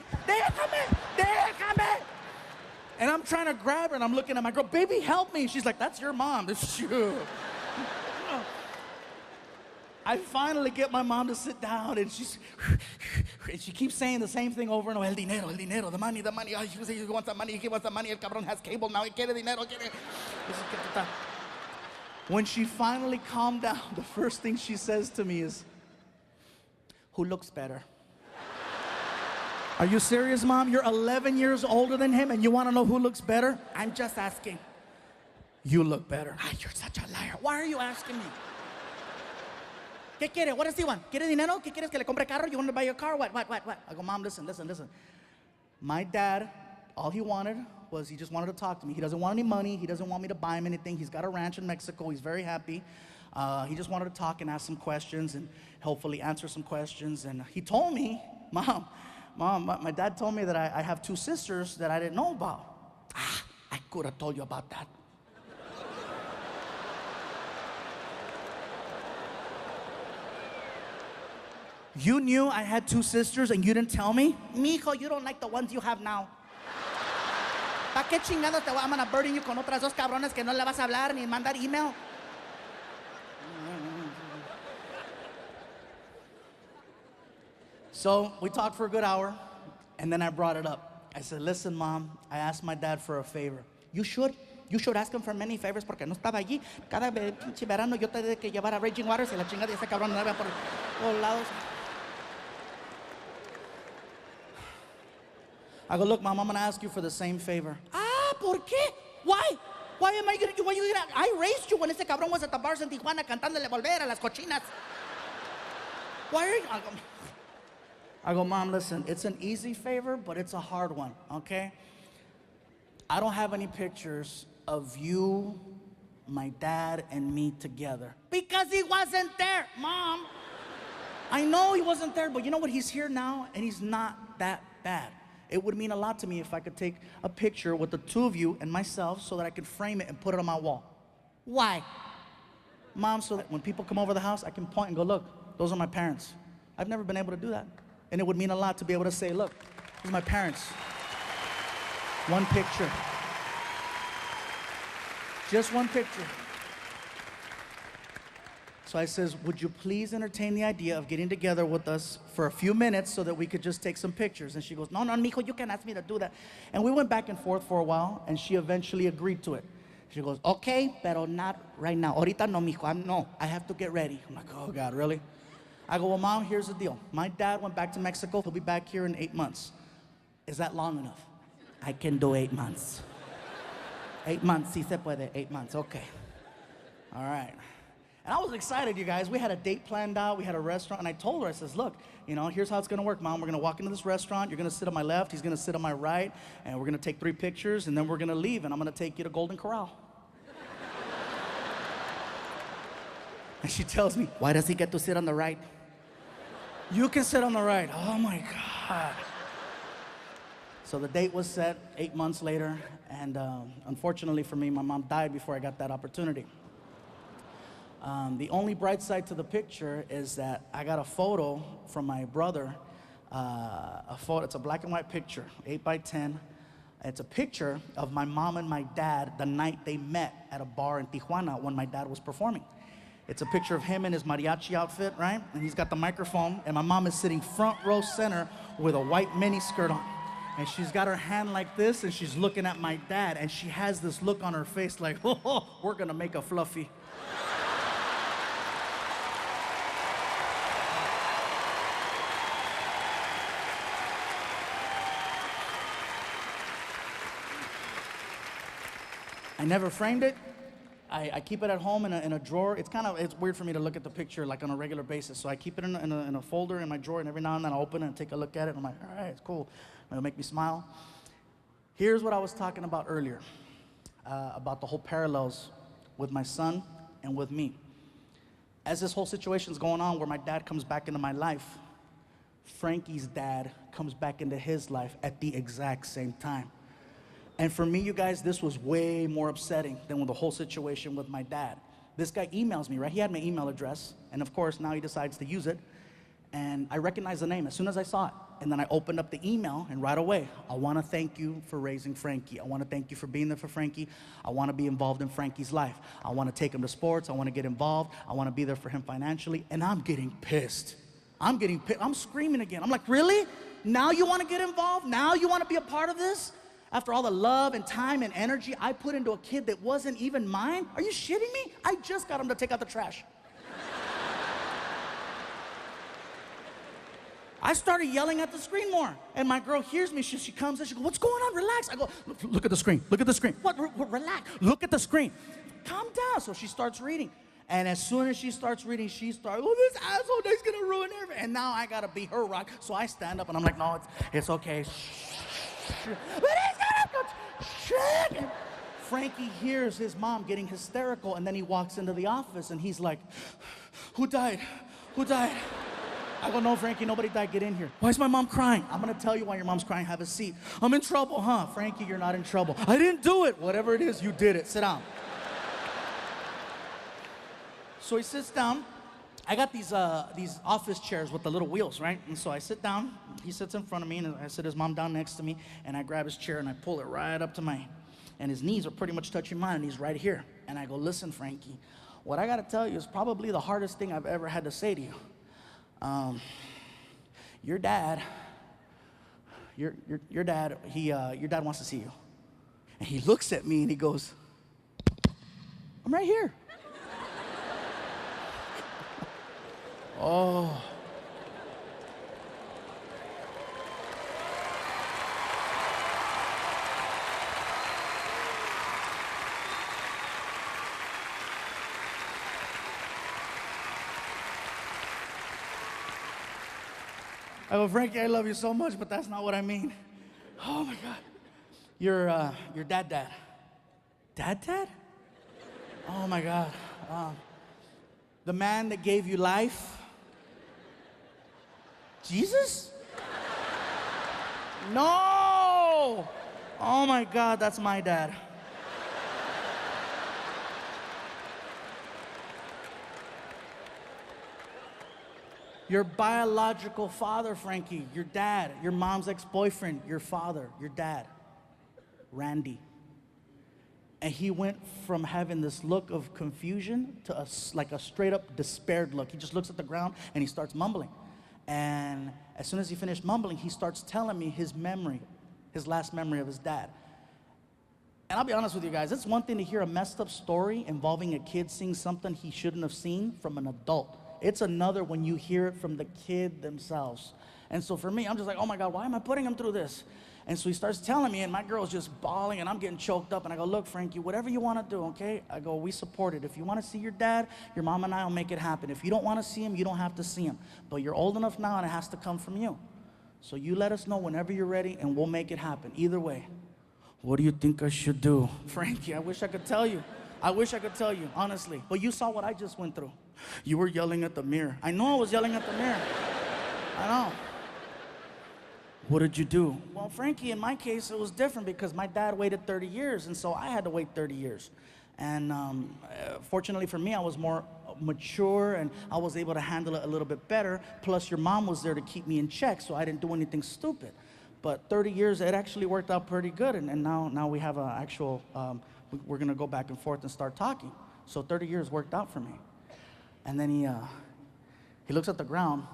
And I'm trying to grab her, and I'm looking at my girl. Baby, help me! She's like, that's your mom. This is you. I finally get my mom to sit down, and she keeps saying the same thing over and over. El dinero, the money. Oh, he wants the money, El cabrón has cable now. He quiere dinero, quiere. When she finally calmed down, the first thing she says to me is, who looks better? Are you serious, Mom? You're 11 years older than him, and you want to know who looks better? I'm just asking. You look better. Ah, you're such a liar. Why are you asking me? ¿Qué quiere? What does he want? ¿Quiere dinero? ¿Qué quieres que le compre carro? You want to buy your car? What? I go, Mom, listen. My dad, all he wanted was he just wanted to talk to me. He doesn't want any money. He doesn't want me to buy him anything. He's got a ranch in Mexico. He's very happy. He just wanted to talk and ask some questions and hopefully answer some questions. And he told me, Mom, my dad told me that I have 2 sisters that I didn't know about. I could have told you about that. You knew I had 2 sisters and you didn't tell me? Mijo, you don't like the ones you have now. ¿Para qué chingados te voy a burden you con otras 2 cabrones que no le vas a hablar ni mandar email? So we talked for a good hour, and then I brought it up. I said, listen, Mom, I asked my dad for a favor. You should ask him for many favors porque no estaba allí. Cada pinche verano yo te tengo que llevar a Raging Waters y la chingada de ese cabrón andaba por todos lados. I go, look, Mom, I'm going to ask you for the same favor. ¿Por qué? Why? Why am I going to, I raised you when ese cabrón was at the bars in Tijuana cantándole volver a las cochinas. Why are you? I go, Mom, listen, it's an easy favor, but it's a hard one, okay? I don't have any pictures of you, my dad, and me together. Because he wasn't there, Mom. I know he wasn't there, but you know what? He's here now, and he's not that bad. It would mean a lot to me if I could take a picture with the 2 of you and myself so that I could frame it and put it on my wall. Why? Mom, so that when people come over the house, I can point and go, look, those are my parents. I've never been able to do that. And it would mean a lot to be able to say, look, these are my parents. One picture. Just one picture. So I says, would you please entertain the idea of getting together with us for a few minutes so that we could just take some pictures? And she goes, no, mijo, you can't ask me to do that. And we went back and forth for a while, and she eventually agreed to it. She goes, okay, pero not right now. Ahorita no, mijo, I have to get ready. I'm like, oh, God, really? I go, well, Mom, here's the deal. My dad went back to Mexico. He'll be back here in 8 months. Is that long enough? I can do 8 months. 8 months, si se puede, 8 months, okay. All right. And I was excited, you guys. We had a date planned out. We had a restaurant. And I told her, I says, look, here's how it's going to work, Mom. We're going to walk into this restaurant. You're going to sit on my left. He's going to sit on my right. And we're going to take 3 pictures. And then we're going to leave. And I'm going to take you to Golden Corral. And she tells me, why does he get to sit on the right? You can sit on the right. Oh, my God. So the date was set 8 months later. And unfortunately for me, my mom died before I got that opportunity. The only bright side to the picture is that I got a photo from my brother. It's a black and white picture, 8 by 10. It's a picture of my mom and my dad the night they met at a bar in Tijuana when my dad was performing. It's a picture of him in his mariachi outfit, right? And he's got the microphone, and my mom is sitting front row center with a white mini skirt on. And she's got her hand like this, and she's looking at my dad, and she has this look on her face like, oh, we're gonna make a fluffy. I never framed it. I keep it at home in a drawer. It's weird for me to look at the picture like on a regular basis. So I keep it in a folder in my drawer, and every now and then I open it and take a look at it. And I'm like, all right, it's cool. It'll make me smile. Here's what I was talking about earlier, about the whole parallels with my son and with me. As this whole situation's going on where my dad comes back into my life, Frankie's dad comes back into his life at the exact same time. And for me, you guys, this was way more upsetting than with the whole situation with my dad. This guy emails me, right? He had my email address, and of course, now he decides to use it. And I recognized the name as soon as I saw it. And then I opened up the email, and right away, I want to thank you for raising Frankie. I want to thank you for being there for Frankie. I want to be involved in Frankie's life. I want to take him to sports. I want to get involved. I want to be there for him financially. And I'm getting pissed. I'm getting pissed. I'm screaming again. I'm like, really? Now you want to get involved? Now you want to be a part of this? After all the love and time and energy I put into a kid that wasn't even mine? Are you shitting me? I just got him to take out the trash. I started yelling at the screen more. And my girl hears me. She comes in. She goes, what's going on? Relax. I go, look at the screen. Look at the screen. What? Relax. Look at the screen. Calm down. So she starts reading. And as soon as she starts reading, she starts, oh, this asshole, he's going to ruin everything. And now I got to be her rock. So I stand up and I'm like, no, it's okay. But he's going to shit. And Frankie hears his mom getting hysterical. And then he walks into the office and he's like, who died? Who died? I go, no, Frankie, nobody died. Get in here. Why is my mom crying? I'm going to tell you why your mom's crying. Have a seat. I'm in trouble, huh? Frankie, you're not in trouble. I didn't do it. Whatever it is, you did it. Sit down. So he sits down. I got these office chairs with the little wheels, right? And so I sit down. He sits in front of me, and I sit his mom down next to me, and I grab his chair, and I pull it right up to mine. And his knees are pretty much touching mine, and he's right here. And I go, listen, Frankie, what I got to tell you is probably the hardest thing I've ever had to say to you. Your dad wants to see you. And he looks at me and he goes, I'm right here. Oh. I go, Frankie, I love you so much, but that's not what I mean. Oh my God. Your dad. Dad? Oh my God. The man that gave you life? Jesus? No! Oh my God, that's my dad. Your biological father, Frankie, your dad, your mom's ex-boyfriend, your father, your dad, Randy. And he went from having this look of confusion to like a straight up despaired look. He just looks at the ground and he starts mumbling. And as soon as he finished mumbling, he starts telling me his memory, his last memory of his dad. And I'll be honest with you guys, it's one thing to hear a messed up story involving a kid seeing something he shouldn't have seen from an adult. It's another when you hear it from the kid themselves. And so for me, I'm just like, oh my God, why am I putting him through this? And so he starts telling me, and my girl's just bawling, and I'm getting choked up. And I go, look, Frankie, whatever you want to do, okay? I go, we support it. If you want to see your dad, your mom and I will make it happen. If you don't want to see him, you don't have to see him. But you're old enough now, and it has to come from you. So you let us know whenever you're ready, and we'll make it happen. Either way. What do you think I should do? Frankie, I wish I could tell you. I wish I could tell you, honestly. But you saw what I just went through. You were yelling at the mirror. I know I was yelling at the mirror. I know. What did you do? Well, Frankie, in my case, it was different because my dad waited 30 years, and so I had to wait 30 years. And fortunately for me, I was more mature, and I was able to handle it a little bit better. Plus, your mom was there to keep me in check, so I didn't do anything stupid. But 30 years, it actually worked out pretty good, and now we have an actual, we're going to go back and forth and start talking. So 30 years worked out for me. And then he looks at the ground,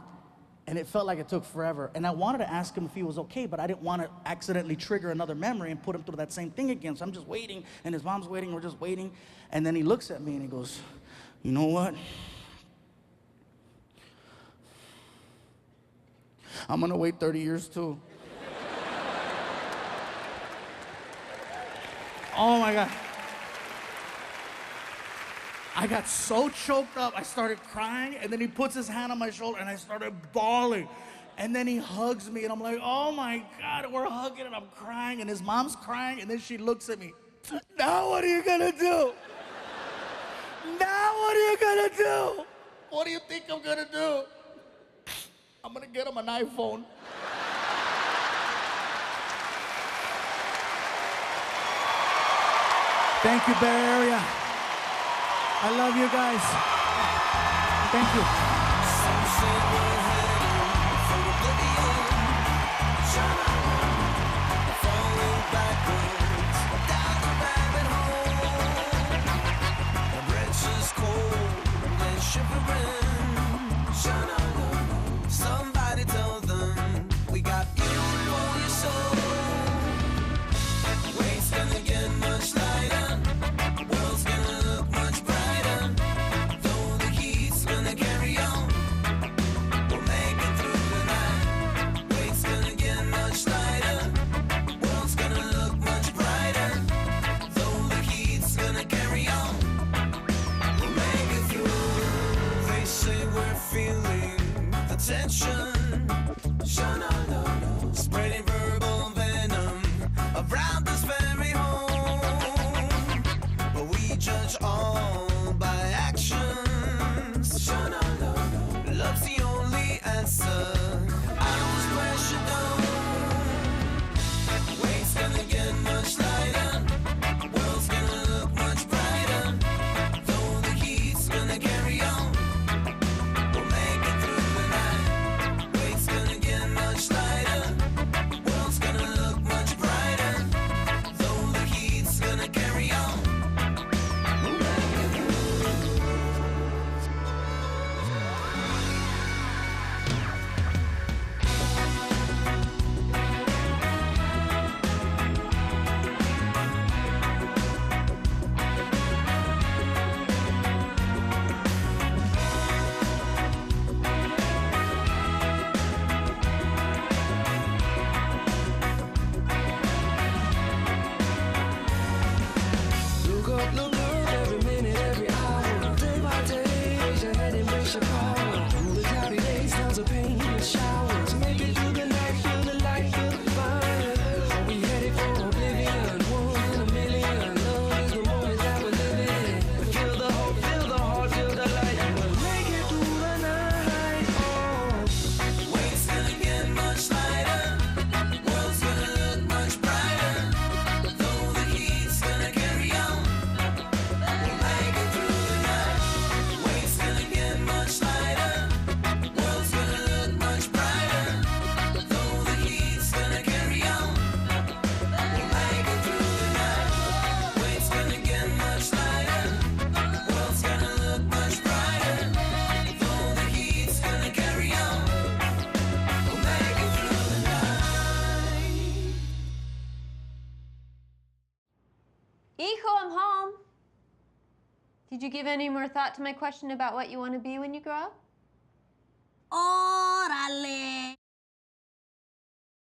and it felt like it took forever. And I wanted to ask him if he was okay, but I didn't want to accidentally trigger another memory and put him through that same thing again. So I'm just waiting, and his mom's waiting, we're just waiting. And then he looks at me and he goes, you know what? I'm gonna wait 30 years too. Oh my God. I got so choked up, I started crying, and then he puts his hand on my shoulder, and I started bawling. And then he hugs me, and I'm like, oh my God, we're hugging, and I'm crying, and his mom's crying, and then she looks at me. Now what are you gonna do? Now what are you gonna do? What do you think I'm gonna do? I'm gonna get him an iPhone. Thank you, Bay Area. I love you guys. Thank you. Somebody tell them we got you for your soul. Weight's gonna get much lighter. World's gonna look much brighter. Though the heat's gonna carry on, we'll make it through the night. Weight's gonna get much lighter. World's gonna look much brighter. Though the heat's gonna carry on, we'll make it through. They say we're feeling the tension. Spreading verbal venom around this very home. But we judge all by actions. Love's the only answer. I was pressured down. Weight's gonna get much lighter. World's gonna look much brighter. Though the heat's gonna carry on, we'll make it through the night. Weight's gonna get much lighter. World's gonna look much brighter. Though the heat's gonna carry on, we'll make it through. Look up, look every minute, every hour. Day by day, raise your head and brace your power. Through the cloudy days, clouds of pain and showers. Make it through the night, feel the light, feel the fire. Are we headed for oblivion? One in a million. Love is the moment that we're living. Feel the hope, feel the heart, feel the light. And we'll make it through the night. Oh. Weight's gonna get much lighter. World's gonna look much brighter. Though the heat's gonna carry on, we'll make it through the night. Weight's gonna get much lighter. World's gonna look much brighter. Though the heat's gonna carry on, we'll make it through the night. Weight's gonna get much lighter. World's gonna look much brighter. Though the heat's gonna carry on, we'll make it through the night. Hijo, I'm home. Did you give any more thought to my question about what you want to be when you grow up? Órale.